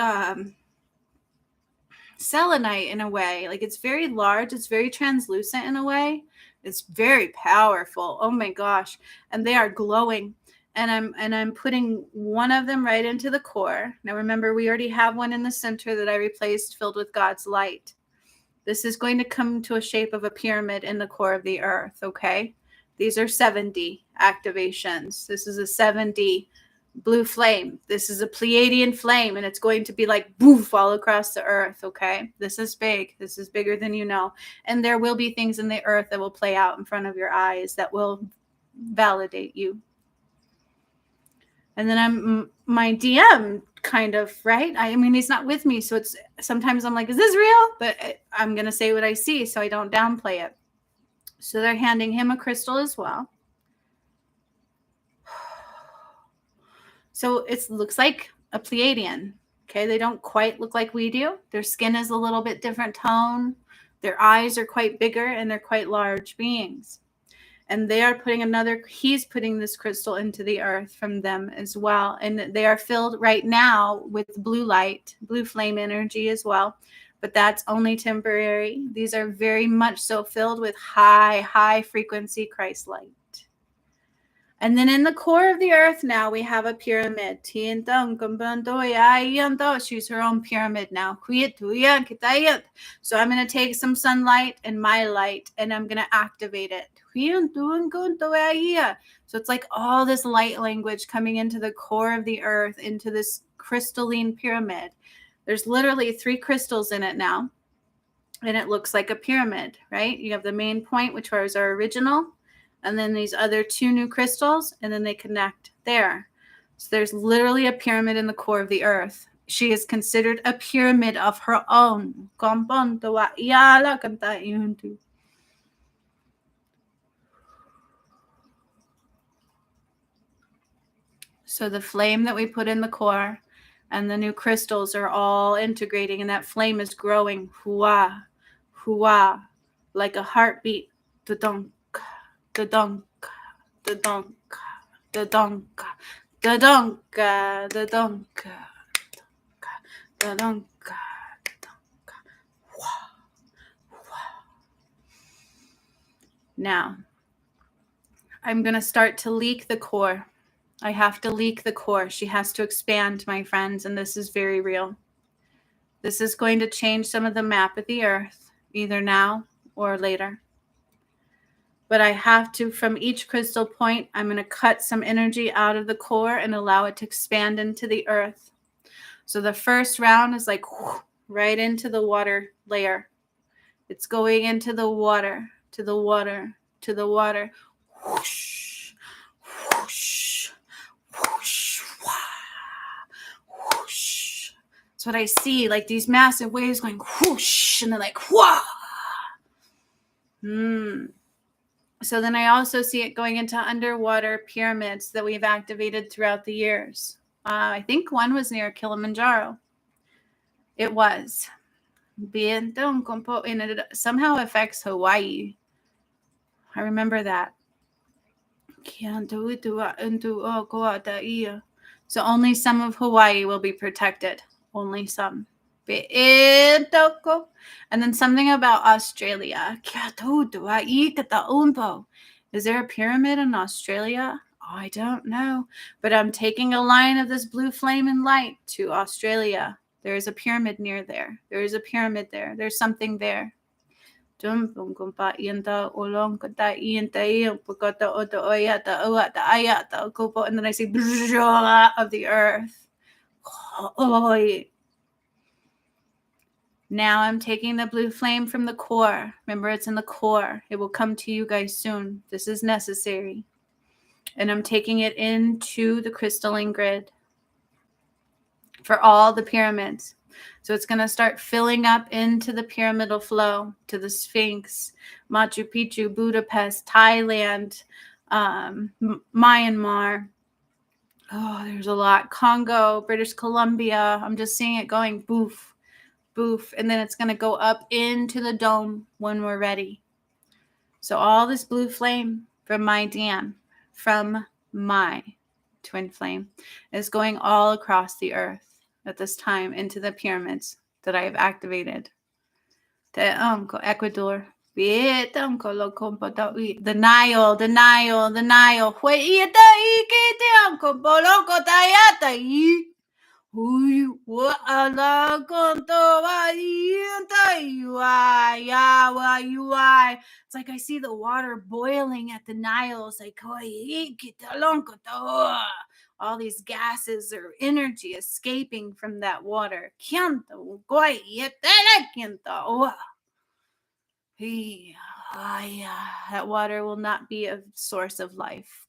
selenite in a way. Like it's very large. It's very translucent in a way. It's very powerful. Oh my gosh. And they are glowing. And I'm putting one of them right into the core. Now remember, we already have one in the center that I replaced, filled with God's light. This is going to come to a shape of a pyramid in the core of the earth, okay? These are 7D activations. This is a 7D blue flame. This is a Pleiadian flame, and it's going to be like boof all across the earth, okay? This is big. This is bigger than you know. And there will be things in the earth that will play out in front of your eyes that will validate you. And then I'm my DM kind of, right? I mean, he's not with me. So it's sometimes I'm like, is this real? But I'm going to say what I see so I don't downplay it. So they're handing him a crystal as well. So it looks like a Pleiadian. Okay. They don't quite look like we do. Their skin is a little bit different tone. Their eyes are quite bigger and they're quite large beings. And they are he's putting this crystal into the earth from them as well. And they are filled right now with blue light, blue flame energy as well. But that's only temporary. These are very much so filled with high frequency Christ light. And then in the core of the earth now, we have a pyramid. She's her own pyramid now. So I'm going to take some sunlight and my light, and I'm going to activate it. So it's like all this light language coming into the core of the earth, into this crystalline pyramid. There's literally 3 crystals in it now, and it looks like a pyramid, right? You have the main point, which was our original, and then these other 2 new crystals, and then they connect there. So there's literally a pyramid in the core of the earth. She is considered a pyramid of her own. So the flame that we put in the core and the new crystals are all integrating, and that flame is growing. Hua, hua, like a heartbeat. Da-dunk, da-dunk, da-dunk, da-dunk, da-dunk, da-dunk, da-dunk. Now, I'm going to start to leak the core. I have to leak the core. She has to expand, my friends, and this is very real. This is going to change some of the map of the earth, either now or later. But I have to, from each crystal point, I'm going to cut some energy out of the core and allow it to expand into the earth. So the first round is like right into the water layer. It's going into the water, to the water, to the water. Whoosh, whoosh, whoosh, whoosh. That's what I see, like these massive waves going whoosh, and they're like whoa. So then I also see it going into underwater pyramids that we've activated throughout the years. I think one was near Kilimanjaro. It was. And it somehow affects Hawaii. I remember that. So only some of Hawaii will be protected. Only some. And then something about Australia. Is there a pyramid in Australia? I don't know. But I'm taking a line of this blue flame and light to Australia. There is a pyramid near there. There is a pyramid there. There's something there. And then I say of the earth. Now I'm taking the blue flame from the core. Remember, it's in the core. It will come to you guys soon. This is necessary. And I'm taking it into the crystalline grid for all the pyramids. So it's going to start filling up into the pyramidal flow, to the Sphinx, Machu Picchu, Budapest, Thailand, Myanmar. Oh, there's a lot. Congo, British Columbia. I'm just seeing it going boof, boof. And then it's going to go up into the dome when we're ready. So all this blue flame from my Dan, from my twin flame, is going all across the earth at this time into the pyramids that I have activated. Ecuador. The Nile. It's like I see the water boiling at the Nile. It's like all these gases or energy escaping from that water. That water will not be a source of life.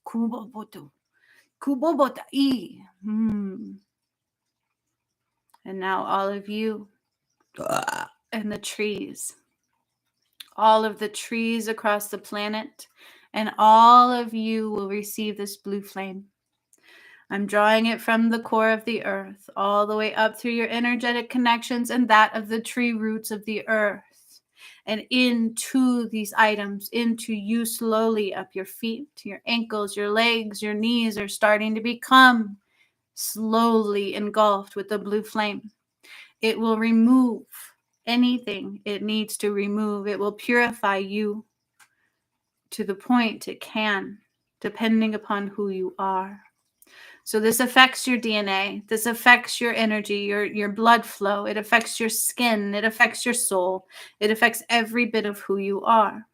And now all of you and the trees, all of the trees across the planet, and all of you will receive this blue flame. I'm drawing it from the core of the earth, all the way up through your energetic connections and that of the tree roots of the earth, and into these items, into you slowly, up your feet, your ankles, your legs, your knees are starting to become slowly engulfed with the blue flame. It will remove anything it needs to remove. It will purify you to the point it can, depending upon who you are. So this affects your DNA. This affects your energy, your blood flow. It affects your skin. It affects your soul. It affects every bit of who you are.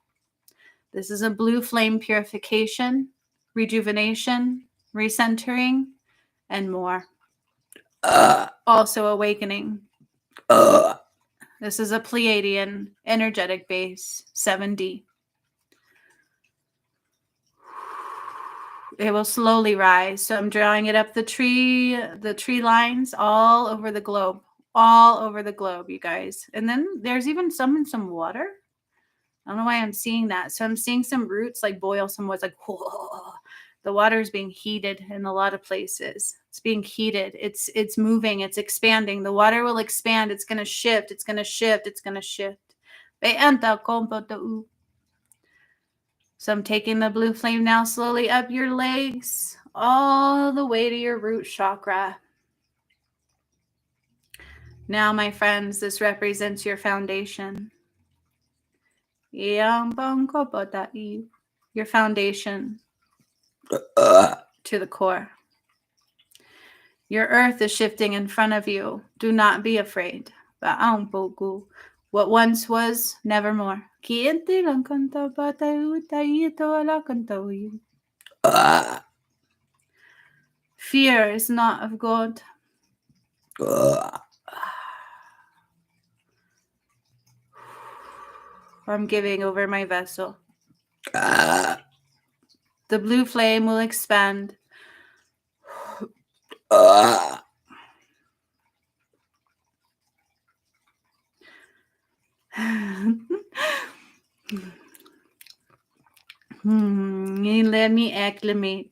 This is a blue flame purification, rejuvenation, recentering, and more. Also awakening. This is a Pleiadean energetic base, 7D. It will slowly rise. So I'm drawing it up the tree lines all over the globe, you guys. And then there's even some in some water. I don't know why I'm seeing that. So I'm seeing some roots like boil. Someone's like, whoa. The water is being heated in a lot of places. It's being heated. It's moving. It's expanding. The water will expand. It's going to shift. It's going to shift. It's going to shift. So I'm taking the blue flame now slowly up your legs, all the way to your root chakra. Now, my friends, this represents your foundation. Your foundation. to the core. Your earth is shifting in front of you. Do not be afraid. What once was, nevermore. Fear is not of God. I'm giving over my vessel. The blue flame will expand. Let me acclimate.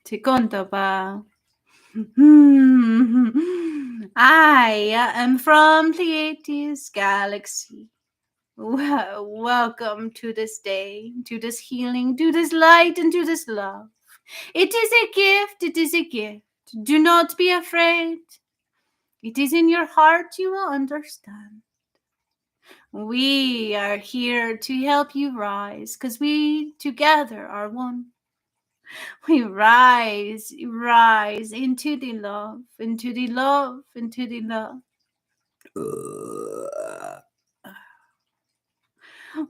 I am from Pleiadean galaxy. Welcome to this day, to this healing, to this light, and to this love. It is a gift. It is a gift. Do not be afraid. It is in your heart you will understand. We are here to help you rise, because we together are one. We rise into the love, into the love, into the love.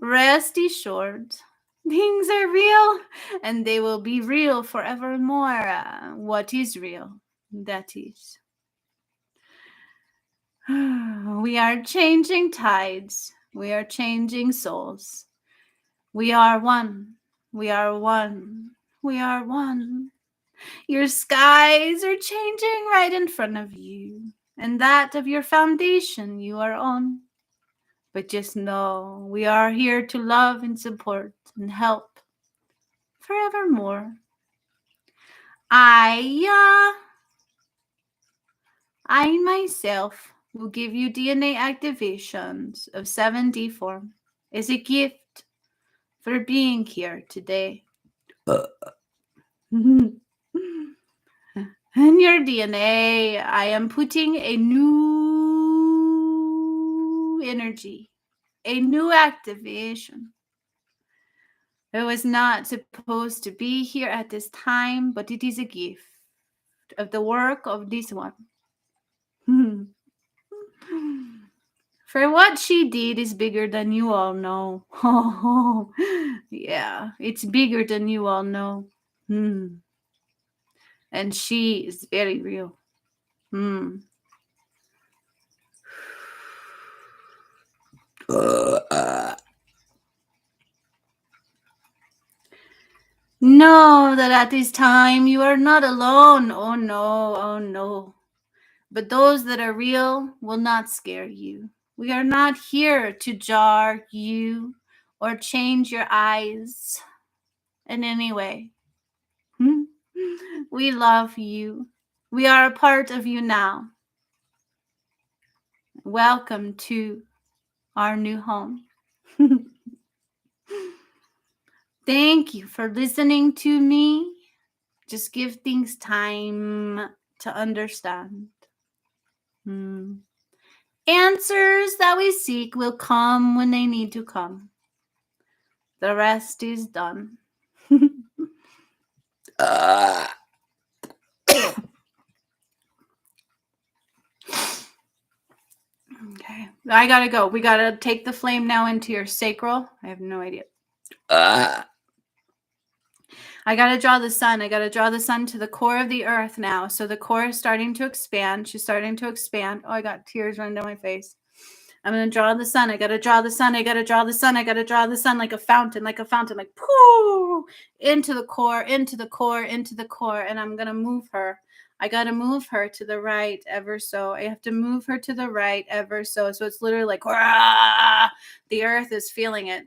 Rest assured, things are real, and they will be real forevermore. What is real? That is. We are changing tides. We are changing souls. We are one. We are one. We are one. Your skies are changing right in front of you, and that of your foundation you are on. But just know we are here to love and support and help forevermore. I myself will give you DNA activations of 7D form as a gift for being here today. In your DNA, I am putting a new energy, a new activation. It was not supposed to be here at this time, but it is a gift of the work of this one. For what she did is bigger than you all know. Oh, yeah, it's bigger than you all know. And she is very real. Know that at this time you are not alone. Oh no, oh no. But those that are real will not scare you. We are not here to jar you or change your eyes in any way. We love you. We are a part of you now. Welcome to our new home. Thank you for listening to me. Just give things time to understand. Answers that we seek will come when they need to come. The rest is done. Okay, I gotta go. We gotta take the flame now into your sacral. I have no idea. I gotta draw the sun. I gotta draw the sun to the core of the earth now. So the core is starting to expand. She's starting to expand. Oh, I got tears running down my face. I'm gonna draw the sun. I gotta draw the sun. I gotta draw the sun. I gotta draw the sun like a fountain, like pooh, into the core, into the core, into the core. And I'm gonna move her. I gotta move her to the right ever so. I have to move her to the right ever so. So it's literally like, rah! The earth is feeling it.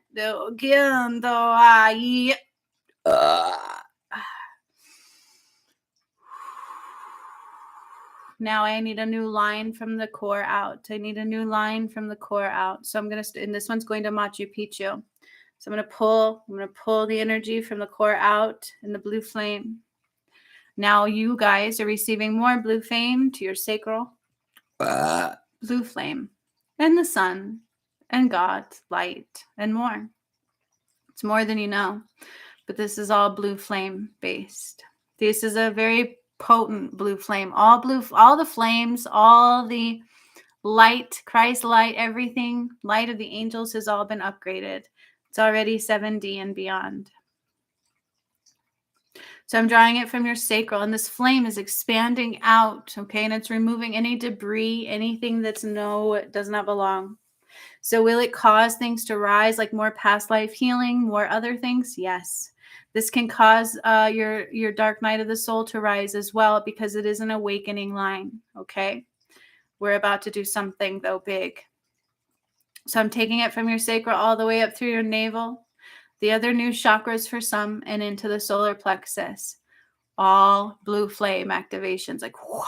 Now I need a new line from the core out. I need a new line from the core out. So I'm going to, and this one's going to Machu Picchu. So I'm going to pull the energy from the core out in the blue flame. Now you guys are receiving more blue flame to your sacral. Blue flame and the sun and God, light, and more. It's more than you know, but this is all blue flame based. This is a very potent blue flame. All the flames, all the light, Christ light, everything, light of the angels has all been upgraded. It's already 7D and beyond. So I'm drawing it from your sacral, and this flame is expanding out, okay? And it's removing any debris, anything does not belong. So will it cause things to rise, like more past life healing, more other things? Yes. This can cause your dark night of the soul to rise as well, because it is an awakening line, okay? We're about to do something, though, big. So I'm taking it from your sacral all the way up through your navel, the other new chakras for some, and into the solar plexus. All blue flame activations, like, whoo,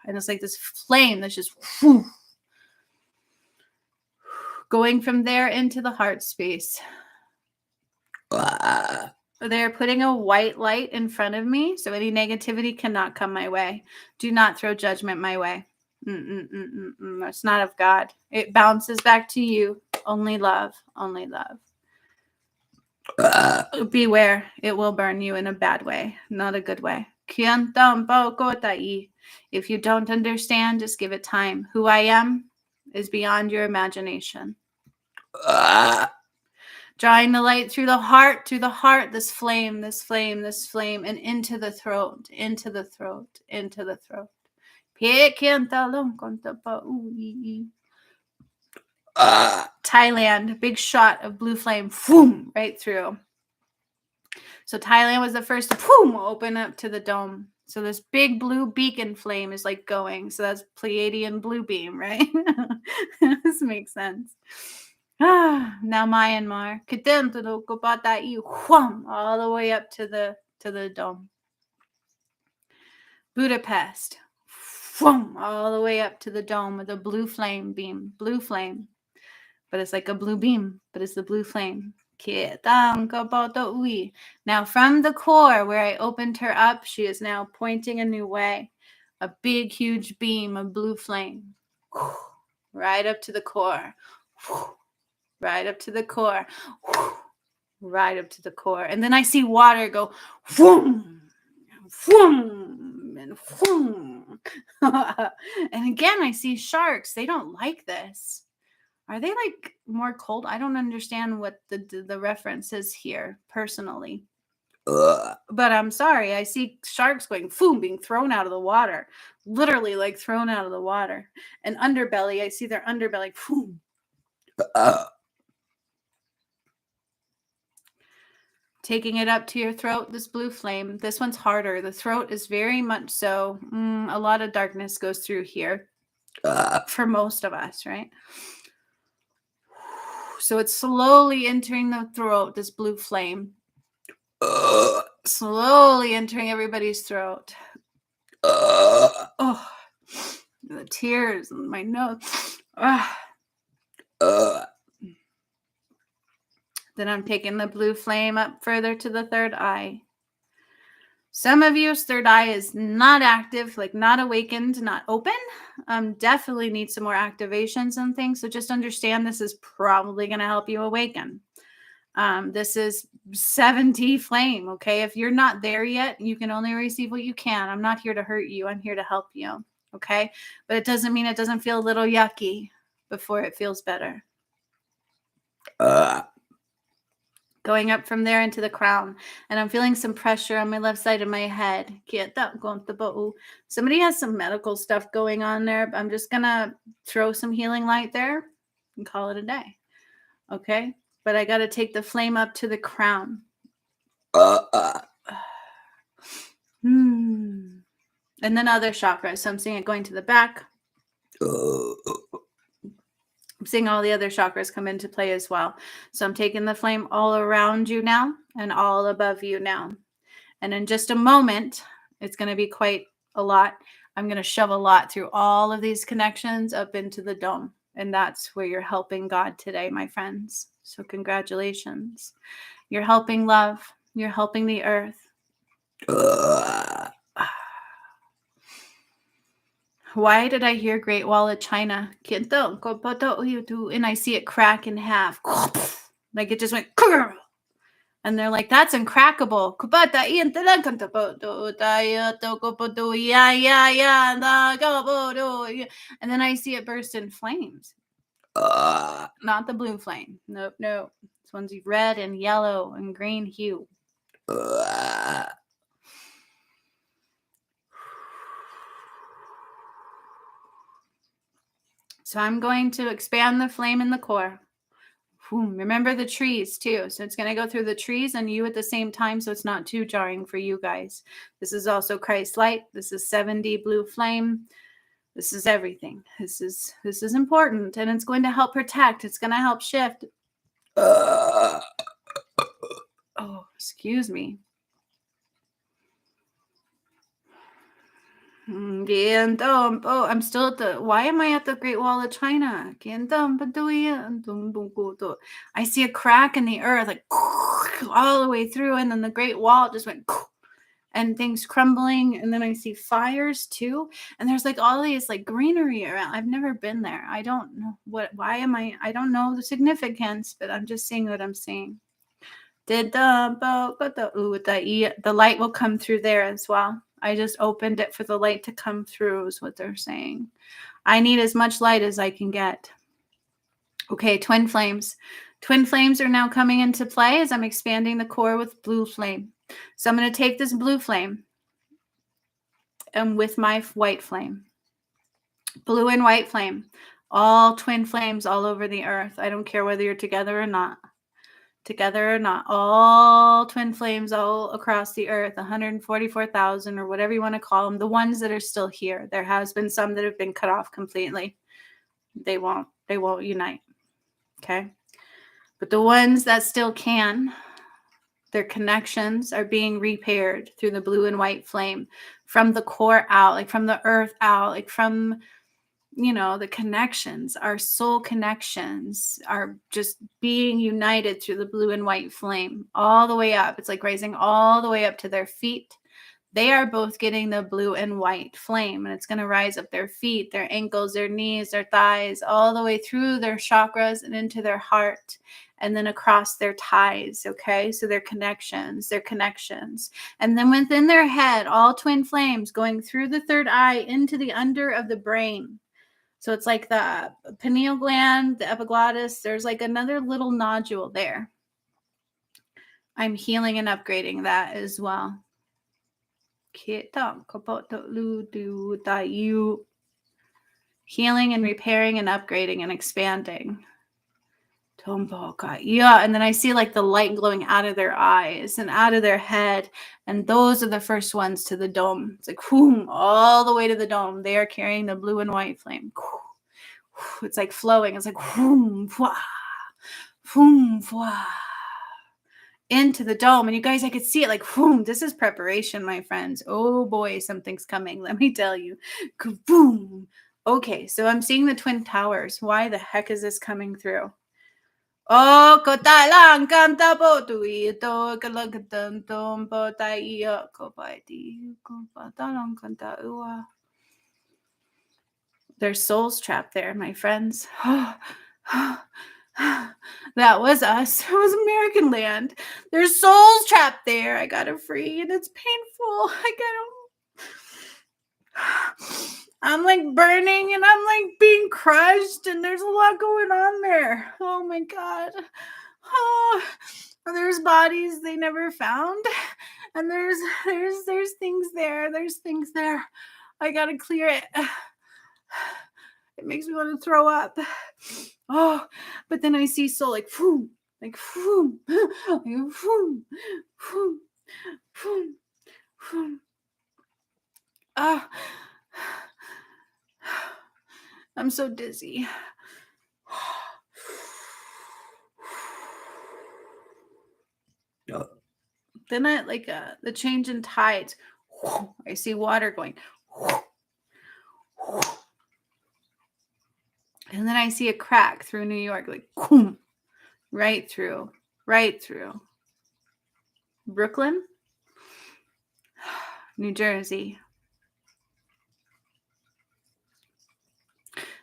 and it's like this flame that's just whoo, going from there into the heart space. They're putting a white light in front of me, so any negativity cannot come my way. Do not throw judgment my way. It's not of God. It bounces back to you. Only love. Only love. Beware. It will burn you in a bad way, not a good way. If you don't understand, just give it time. Who I am is beyond your imagination. Drawing the light through the heart, this flame, and into the throat, into the throat, into the throat. Thailand, big shot of blue flame, boom, right through. So Thailand was the first to boom, open up to the dome. So this big blue beacon flame is like going. So that's Pleiadean blue beam, right? This makes sense. Now Myanmar, all the way up to the dome. Budapest, all the way up to the dome with a blue flame beam, blue flame. But it's like a blue beam, but it's the blue flame. Now from the core where I opened her up, she is now pointing a new way. A big, huge beam of blue flame. Right up to the core. Right up to the core. Right up to the core. And then I see water go whoom, whoom, and whoom. And again, I see sharks. They don't like this. Are they like more cold? I don't understand what the reference is here personally. But I'm sorry. I see sharks going boom, being thrown out of the water. Literally like thrown out of the water. And underbelly, I see their underbelly boom. Taking it up to your throat, this blue flame. This one's harder. The throat is very much so. A lot of darkness goes through here for most of us, right? So it's slowly entering the throat, this blue flame. Slowly entering everybody's throat. Oh, the tears in my nose. Then I'm taking the blue flame up further to the third eye. Some of you's third eye is not active, like not awakened, not open. Definitely need some more activations and things. So just understand this is probably going to help you awaken. This is 7D flame, okay? If you're not there yet, you can only receive what you can. I'm not here to hurt you. I'm here to help you, okay? But it doesn't mean it doesn't feel a little yucky before it feels better. Going up from there into the crown. And I'm feeling some pressure on my left side of my head. Somebody has some medical stuff going on there. But I'm just going to throw some healing light there and call it a day. Okay? But I got to take the flame up to the crown. And then other chakras. So I'm seeing it going to the back. I'm seeing all the other chakras come into play as well. So I'm taking the flame all around you now and all above you now. And in just a moment, it's going to be quite a lot. I'm going to shove a lot through all of these connections up into the dome. And that's where you're helping God today, my friends. So congratulations. You're helping love. You're helping the earth. Why did I hear Great Wall of China? And I see it crack in half. Like it just went. And they're like, that's uncrackable. And then I see it burst in flames. Not the blue flame. Nope, nope. This one's red and yellow and green hue. So I'm going to expand the flame in the core. Remember the trees too. So it's going to go through the trees and you at the same time, so it's not too jarring for you guys. This is also Christ light. This is 7D blue flame. This is everything. This is important, and it's going to help protect. It's going to help shift. Oh, excuse me. I'm still at the. Why am I at the Great Wall of China? I see a crack in the earth, like all the way through, and then the Great Wall just went, and things crumbling, and then I see fires too, and there's like all these like greenery around. I've never been there. I don't know why am I don't know the significance, but I'm just seeing what I'm seeing. The light will come through there as well. I just opened it for the light to come through is what they're saying. I need as much light as I can get. Okay, twin flames. Twin flames are now coming into play as I'm expanding the core with blue flame. So I'm going to take this blue flame and with my white flame. Blue and white flame. All twin flames all over the earth. I don't care whether you're together or not. Together or not, all twin flames all across the earth, 144,000 or whatever you want to call them, the ones that are still here. There has been some that have been cut off completely. They won't unite. Okay. But the ones that still can, their connections are being repaired through the blue and white flame from the core out, like from the earth out, like from the connections, our soul connections are just being united through the blue and white flame all the way up. It's like rising all the way up to their feet. They are both getting the blue and white flame, and it's going to rise up their feet, their ankles, their knees, their thighs, all the way through their chakras and into their heart, and then across their ties. Okay, so their connections. And then within their head, all twin flames going through the third eye into the under of the brain. So it's like the pineal gland, the epiglottis. There's like another little nodule there. I'm healing and upgrading that as well. Healing and repairing and upgrading and expanding. Yeah, and then I see like the light glowing out of their eyes and out of their head, and those are the first ones to the dome. It's like whoom, all the way to the dome. They are carrying the blue and white flame. It's like flowing. It's like whoom, into the dome. And you guys, I could see it like whoom. This is preparation, my friends. Oh boy, something's coming. Let me tell you. Boom. Okay, so I'm seeing the Twin Towers. Why the heck is this coming through? Oh, kotai lang kanta po tu ito kalagatan po tayo ko pa di ko pa talang kanta uwa. There's souls trapped there, my friends. That was us. It was American land. There's souls trapped there. I gotta free, and it's painful. I'm like burning, and I'm like being crushed, and there's a lot going on there. Oh my God. Oh, there's bodies they never found, and there's things there. There's things there. I gotta clear it. It makes me want to throw up. Oh, but then I see soul like whoom, like whoom, like whoom, whoom, whoom, whoom. Ah, I'm so dizzy. Then I like the change in tides. I see water going. And then I see a crack through New York, like boom, right through. Brooklyn, New Jersey.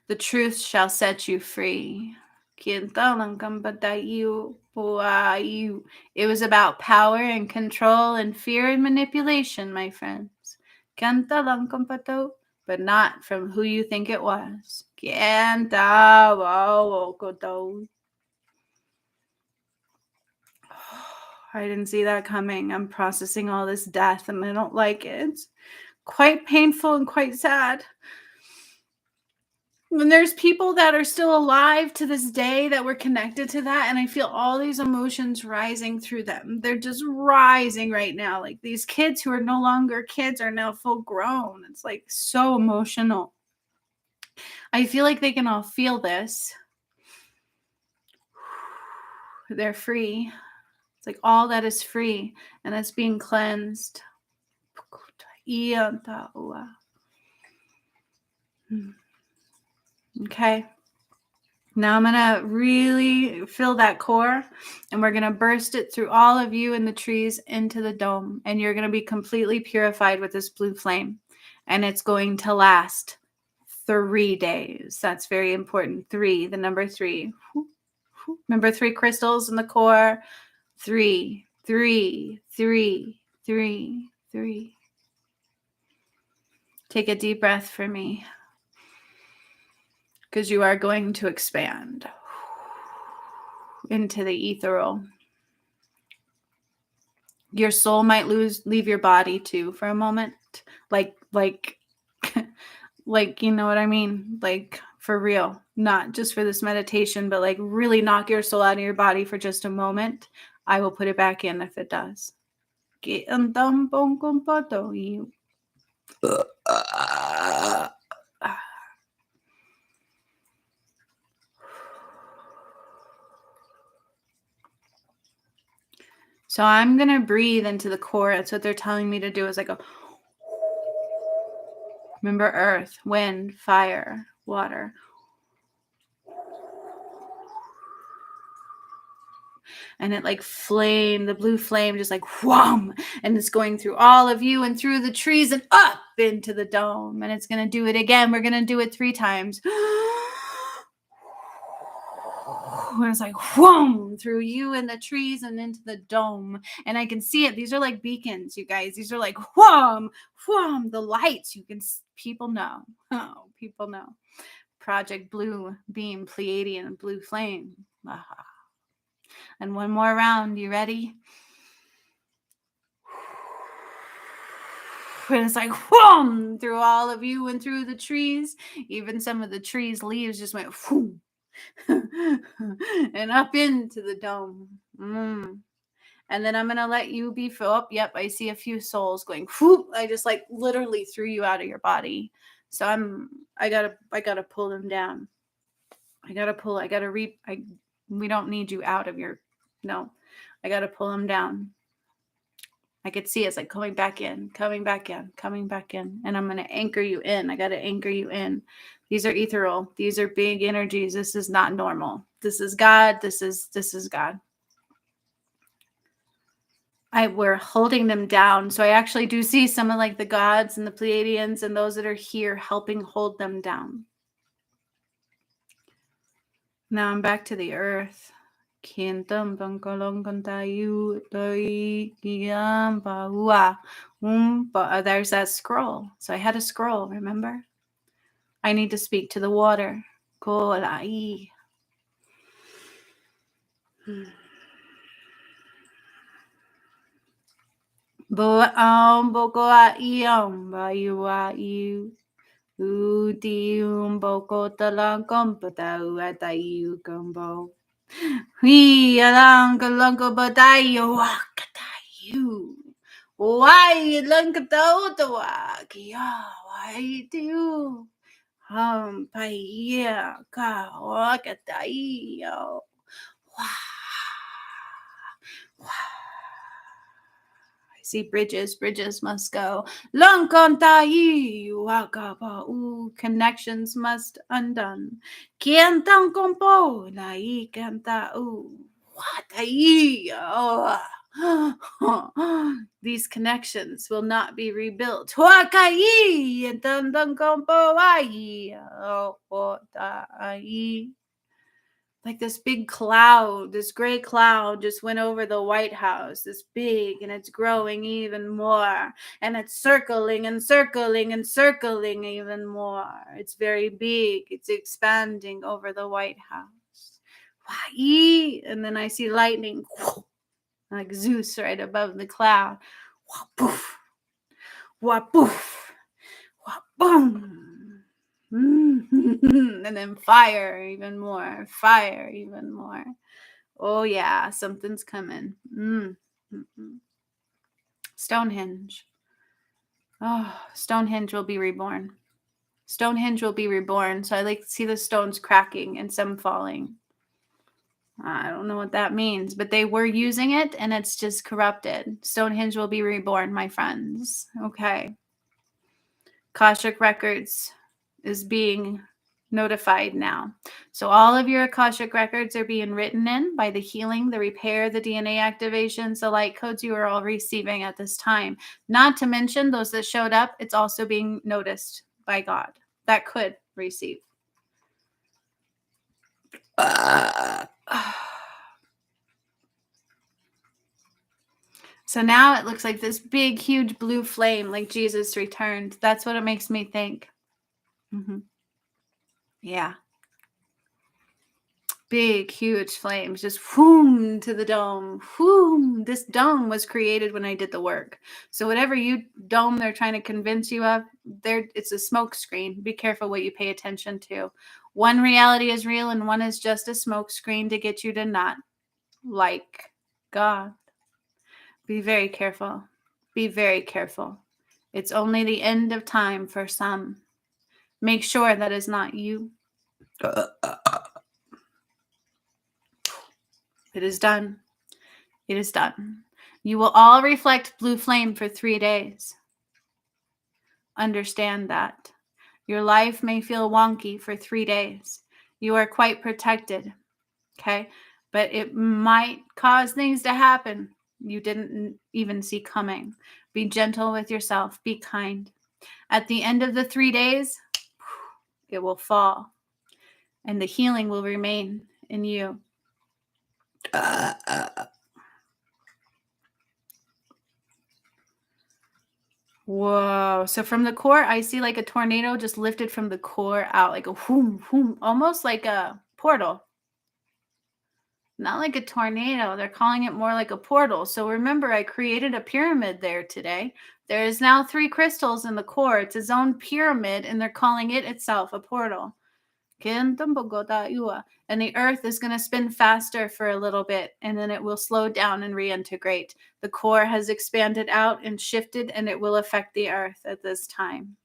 The truth shall set you free. It was about power and control and fear and manipulation, my friends. Canta lang kompato, but not from who you think it was. Canta wow koto. I didn't see that coming. I'm processing all this death and I don't like it. It's quite painful and quite sad. And there's people that are still alive to this day that were connected to that, and I feel all these emotions rising through them. They're just rising right now. Like these kids who are no longer kids are now full grown. It's like so emotional. I feel like they can all feel this. They're free. It's like all that is free and it's being cleansed. Okay. Now I'm going to really fill that core and we're going to burst it through all of you in the trees into the dome. And you're going to be completely purified with this blue flame. And it's going to last 3 days. That's very important. 3, the number 3. Remember 3 crystals in the core. 3, 3, 3, 3, 3. Take a deep breath for me. Because you are going to expand into the ethereal. Your soul might leave your body too for a moment. Like, you know what I mean? Like, for real. Not just for this meditation, but like really knock your soul out of your body for just a moment. I will put it back in if it does. So I'm going to breathe into the core. That's what they're telling me to do is like a remember earth, wind, fire, water. And it like flame, the blue flame just like wham, and it's going through all of you and through the trees and up into the dome. And it's going to do it again. We're going to do it 3 times. And it's like whoom through you and the trees and into the dome. And I can see it. These are like beacons, you guys. These are like whoom, whoom. The lights. You can people know. Oh, people know. Project Blue Beam, Pleiadean, Blue Flame. Aha. And one more round. You ready? And it's like whoom through all of you and through the trees. Even some of the trees' leaves just went whoom. And up into the dome. And then I'm gonna let you be filled. Yep, I see a few souls going whoop. I just like literally threw you out of your body. So I gotta pull them down. We don't need you out of your I gotta pull them down. I could see it's like coming back in. And I'm gonna anchor you in. I gotta anchor you in. These are ethereal. These are big energies. This is not normal. This is God. This is God. We're holding them down. So I actually do see some of like the gods and the Pleiadians and those that are here helping hold them down. Now I'm back to the earth. There's that scroll. So I had a scroll, remember? I need to speak to the water. Boko talang kompatau atayu combo. We along kalongo batayo wakatayu. Why langkatao to wakia? Why do? Paya ka wakatayo. I see bridges. Bridges must go. Langkantai wakapa. Connections must undone. Kientang kompo lai kanta these connections will not be rebuilt. Huakai entandang kompo ai. like this big cloud, this gray cloud just went over the White House, this big, and it's growing even more, and it's circling and circling and circling even more. It's very big. It's expanding over the White House. And then I see lightning, like Zeus right above the cloud. Poof, poof, boom. And then fire even more, fire even more. Oh yeah, something's coming. Stonehenge. Oh, Stonehenge will be reborn. Stonehenge will be reborn. So I like to see the stones cracking and some falling. I don't know what that means, but they were using it and it's just corrupted. Stonehenge will be reborn, my friends. Okay. Akashic Records is being notified now. So all of your Akashic Records are being written in by the healing, the repair, the DNA activations, the light codes you are all receiving at this time. Not to mention those that showed up, it's also being noticed by God that could receive. So now it looks like this big, huge blue flame, like Jesus returned. That's what it makes me think. Yeah. Big, huge flames just whoom to the dome. Whoom. This dome was created when I did the work. So whatever dome they're trying to convince you of, it's a smoke screen. Be careful what you pay attention to. One reality is real and one is just a smoke screen to get you to not like God. Be very careful. Be very careful. It's only the end of time for some. Make sure that is not you. It is done. It is done. You will all reflect blue flame for 3 days. Understand that. Your life may feel wonky for 3 days. You are quite protected. Okay? But it might cause things to happen you didn't even see coming. Be gentle with yourself. Be kind. At the end of the 3 days, it will fall. And the healing will remain in you. Whoa. So from the core, I see like a tornado just lifted from the core out, like a whoom, whoom, almost like a portal. Not like a tornado. They're calling it more like a portal. So remember, I created a pyramid there today. There is now 3 crystals in the core. It's its own pyramid, and they're calling it itself a portal. And the earth is going to spin faster for a little bit, and then it will slow down and reintegrate. The core has expanded out and shifted, and it will affect the earth at this time.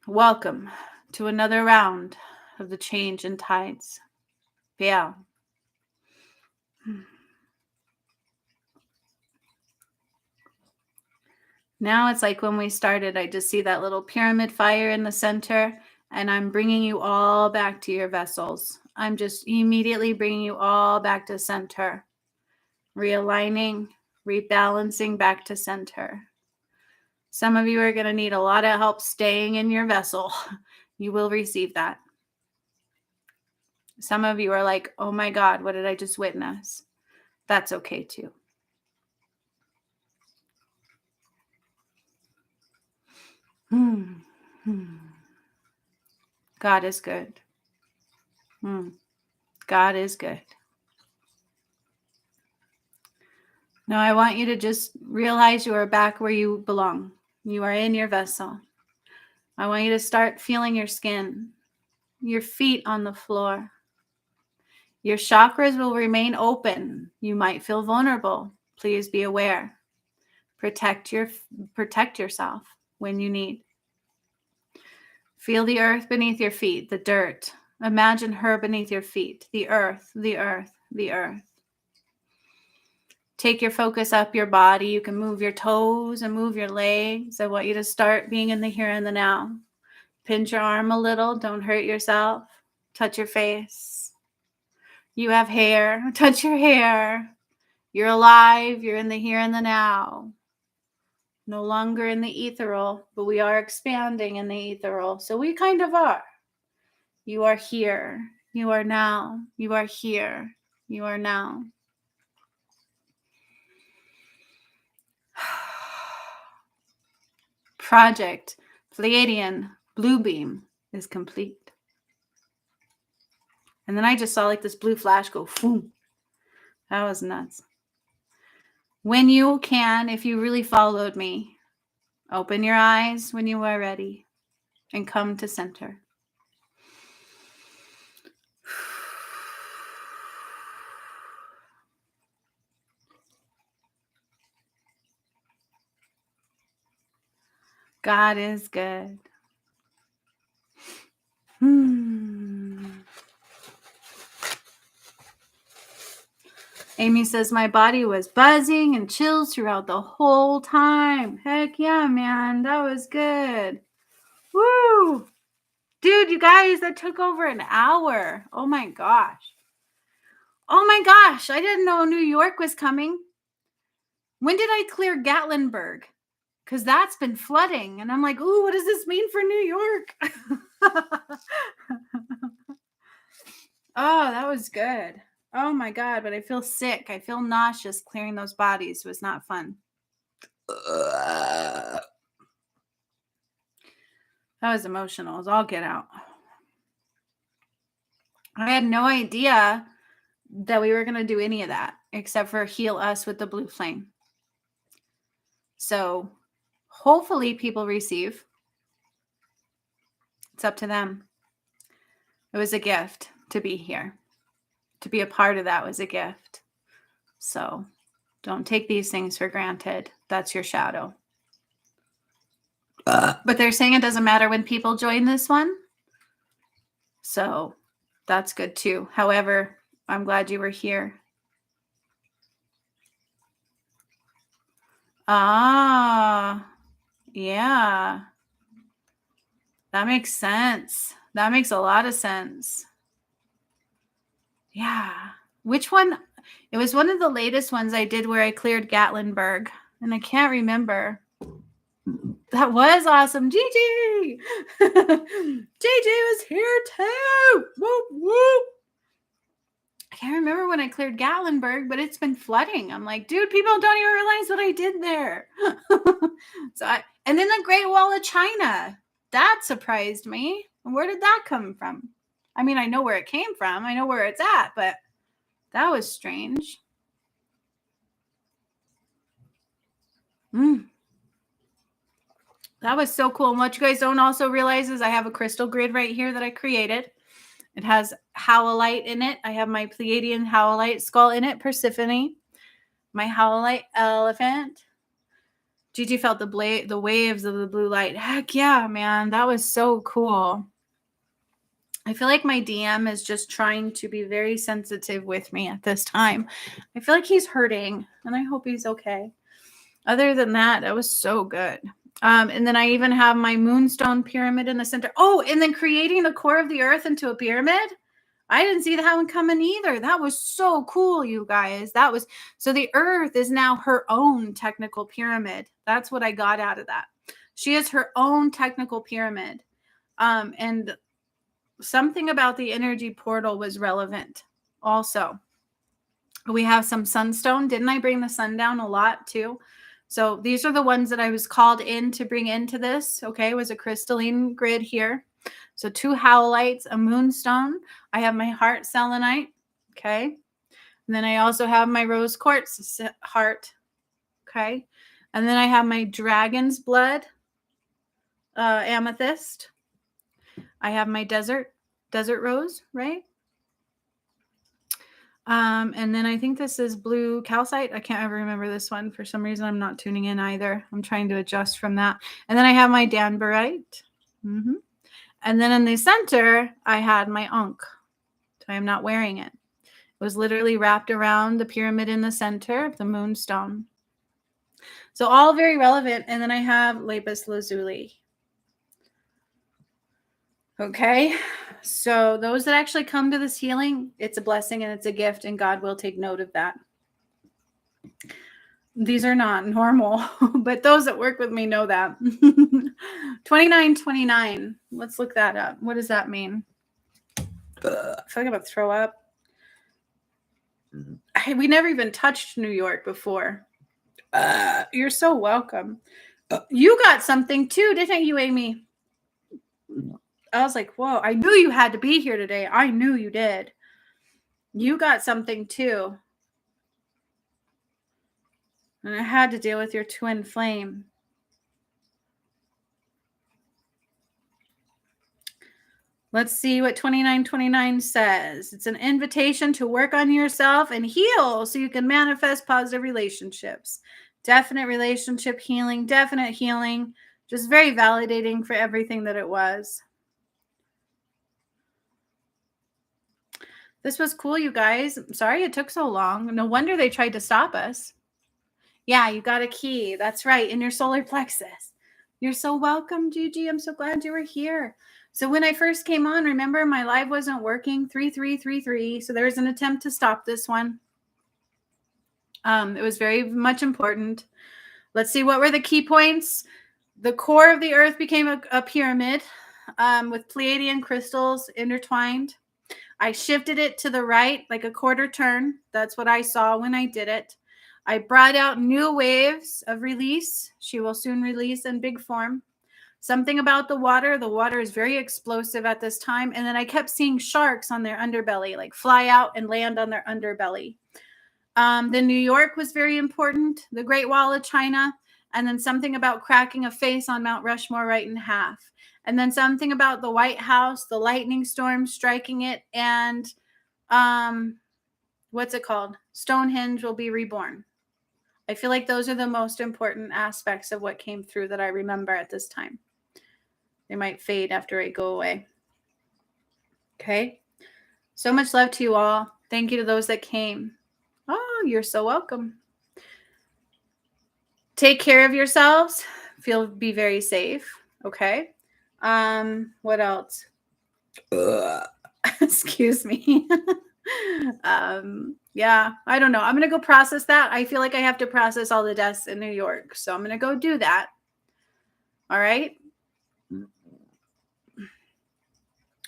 Welcome to another round of the change in tides. Yeah. Now it's like when we started, I just see that little pyramid fire in the center, and I'm bringing you all back to your vessels. I'm just immediately bringing you all back to center, realigning, rebalancing back to center. Some of you are going to need a lot of help staying in your vessel. You will receive that. Some of you are like, oh my God, what did I just witness? That's okay too. God is good. God is good. Now I want you to just realize you are back where you belong. You are in your vessel. I want you to start feeling your skin, your feet on the floor. Your chakras will remain open. You might feel vulnerable. Please be aware. Protect yourself when you need. Feel the earth beneath your feet, the dirt. Imagine her beneath your feet, the earth, the earth, the earth. Take your focus up your body. You can move your toes and move your legs. I want you to start being in the here and the now. Pinch your arm a little. Don't hurt yourself. Touch your face. You have hair. Touch your hair. You're alive. You're in the here and the now. No longer in the ethereal, but we are expanding in the ethereal. So we kind of are. You are here. You are now. You are here. You are now. Project Pleiadean Blue Beam is complete. And then I just saw like this blue flash go, boom. That was nuts. When you can, if you really followed me, open your eyes when you are ready and come to center. God is good. Amy says, my body was buzzing and chills throughout the whole time. Heck yeah, man. That was good. Woo! Dude, you guys, that took over an hour. Oh my gosh. Oh my gosh. I didn't know New York was coming. When did I clear Gatlinburg? Because that's been flooding. And I'm like, ooh, what does this mean for New York? Oh, that was good. Oh my God, but I feel sick. I feel nauseous. Clearing those bodies was not fun. That was emotional. It was all get out. I had no idea that we were going to do any of that except for heal us with the blue flame. So hopefully people receive. It's up to them. It was a gift to be here. To be a part of that was a gift. So don't take these things for granted. That's your shadow. But they're saying it doesn't matter when people join this one. So that's good too. However, I'm glad you were here. Ah, yeah. That makes sense. That makes a lot of sense. Yeah. Which one? It was one of the latest ones I did where I cleared Gatlinburg. And I can't remember. That was awesome. Gigi! Gigi was here too. Whoop, whoop. I can't remember when I cleared Gatlinburg, but it's been flooding. I'm like, dude, people don't even realize what I did there. And then the Great Wall of China. That surprised me. Where did that come from? I mean, I know where it came from. I know where it's at, but that was strange. That was so cool. And what you guys don't also realize is I have a crystal grid right here that I created. It has howlite in it. I have my Pleiadian howlite skull in it, Persephone. My howlite elephant. Gigi felt the waves of the blue light. Heck yeah, man. That was so cool. I feel like my DM is just trying to be very sensitive with me at this time. I feel like he's hurting, and I hope he's okay. Other than that, that was so good. And then I even have my moonstone pyramid in the center. Oh, and then creating the core of the earth into a pyramid. I didn't see that one coming either. That was so cool, you guys. So the earth is now her own technical pyramid. That's what I got out of that. She is her own technical pyramid. And something about the energy portal was relevant also. We have some sunstone. Didn't I bring the sun down a lot too? So these are the ones that I was called in to bring into this. Okay, it was a crystalline grid here. So 2 howlites, a moonstone. I have my heart selenite. Okay. And then I also have my rose quartz heart. Okay. And then I have my dragon's blood amethyst. I have my desert rose, right? And then I think this is blue calcite. I can't ever remember this one. For some reason, I'm not tuning in either. I'm trying to adjust from that. And then I have my danbarite. And then in the center, I had my ankh. I am not wearing it. It was literally wrapped around the pyramid in the center of the moonstone. So all very relevant. And then I have lapis lazuli. Okay. So those that actually come to this healing, it's a blessing and it's a gift, and God will take note of that. These are not normal, but those that work with me know that. 2929. Let's look that up. What does that mean? I feel like I'm about to throw up. We never even touched New York before. You're so welcome. You got something too, didn't you, Amy? I was like, whoa, I knew you had to be here today. I knew you did. You got something too. And I had to deal with your twin flame. Let's see what 2929 says. It's an invitation to work on yourself and heal so you can manifest positive relationships. Definite relationship healing, definite healing. Just very validating for everything that it was. This was cool, you guys. Sorry it took so long. No wonder they tried to stop us. Yeah, you got a key. That's right, in your solar plexus. You're so welcome, Gigi. I'm so glad you were here. So when I first came on, remember my live wasn't working, 3333. So there was an attempt to stop this one. It was very much important. Let's see, what were the key points? The core of the earth became a pyramid with Pleiadean crystals intertwined. I shifted it to the right, like a quarter turn. That's what I saw when I did it. I brought out new waves of release. She will soon release in big form. Something about the water. The water is very explosive at this time. And then I kept seeing sharks on their underbelly, like fly out and land on their underbelly. The New York was very important. The Great Wall of China. And then something about cracking a face on Mount Rushmore right in half. And then something about the White House, the lightning storm striking it, and what's it called? Stone Hinge will be reborn. I feel like those are the most important aspects of what came through that I remember at this time. They might fade after I go away. Okay. So much love to you all. Thank you to those that came. Oh, you're so welcome. Take care of yourselves. Be very safe. Okay. What else? Excuse me. Yeah, I don't know. I'm going to go process that. I feel like I have to process all the deaths in New York. So I'm going to go do that. All right.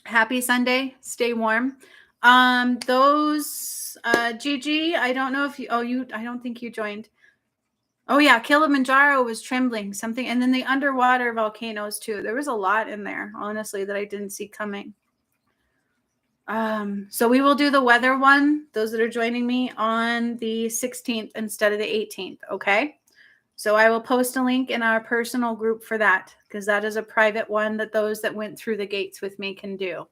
Happy Sunday. Stay warm. Gigi, I don't know if I don't think you joined. Oh yeah. Kilimanjaro was trembling something. And then the underwater volcanoes too. There was a lot in there, honestly, that I didn't see coming. So we will do the weather one, those that are joining me, on the 16th instead of the 18th. Okay. So I will post a link in our personal group for that, because that is a private one that those that went through the gates with me can do.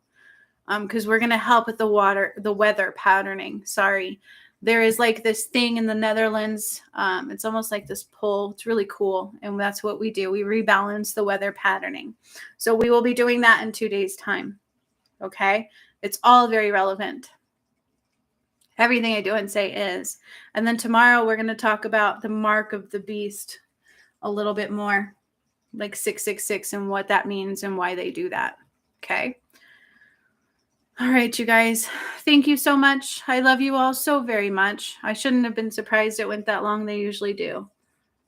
Because we're going to help with the weather patterning. Sorry. There is like this thing in the Netherlands. It's almost like this pull. It's really cool. And that's what we do. We rebalance the weather patterning. So we will be doing that in 2 days' time. Okay. It's all very relevant. Everything I do and say is. And then tomorrow we're going to talk about the mark of the beast a little bit more, like 666 and what that means and why they do that. Okay. All right, you guys. Thank you so much. I love you all so very much. I shouldn't have been surprised it went that long. They usually do.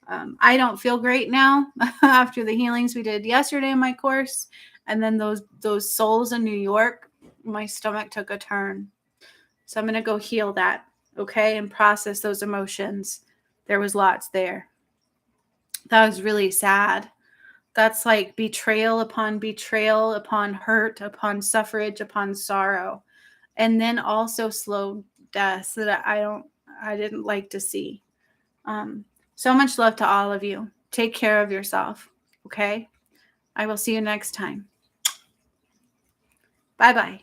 I don't feel great now after the healings we did yesterday in my course. And then those souls in New York, my stomach took a turn. So I'm going to go heal that, okay, and process those emotions. There was lots there. That was really sad. That's like betrayal upon hurt, upon suffrage, upon sorrow. And then also slow deaths that I didn't like to see. So much love to all of you. Take care of yourself, okay? I will see you next time. Bye-bye.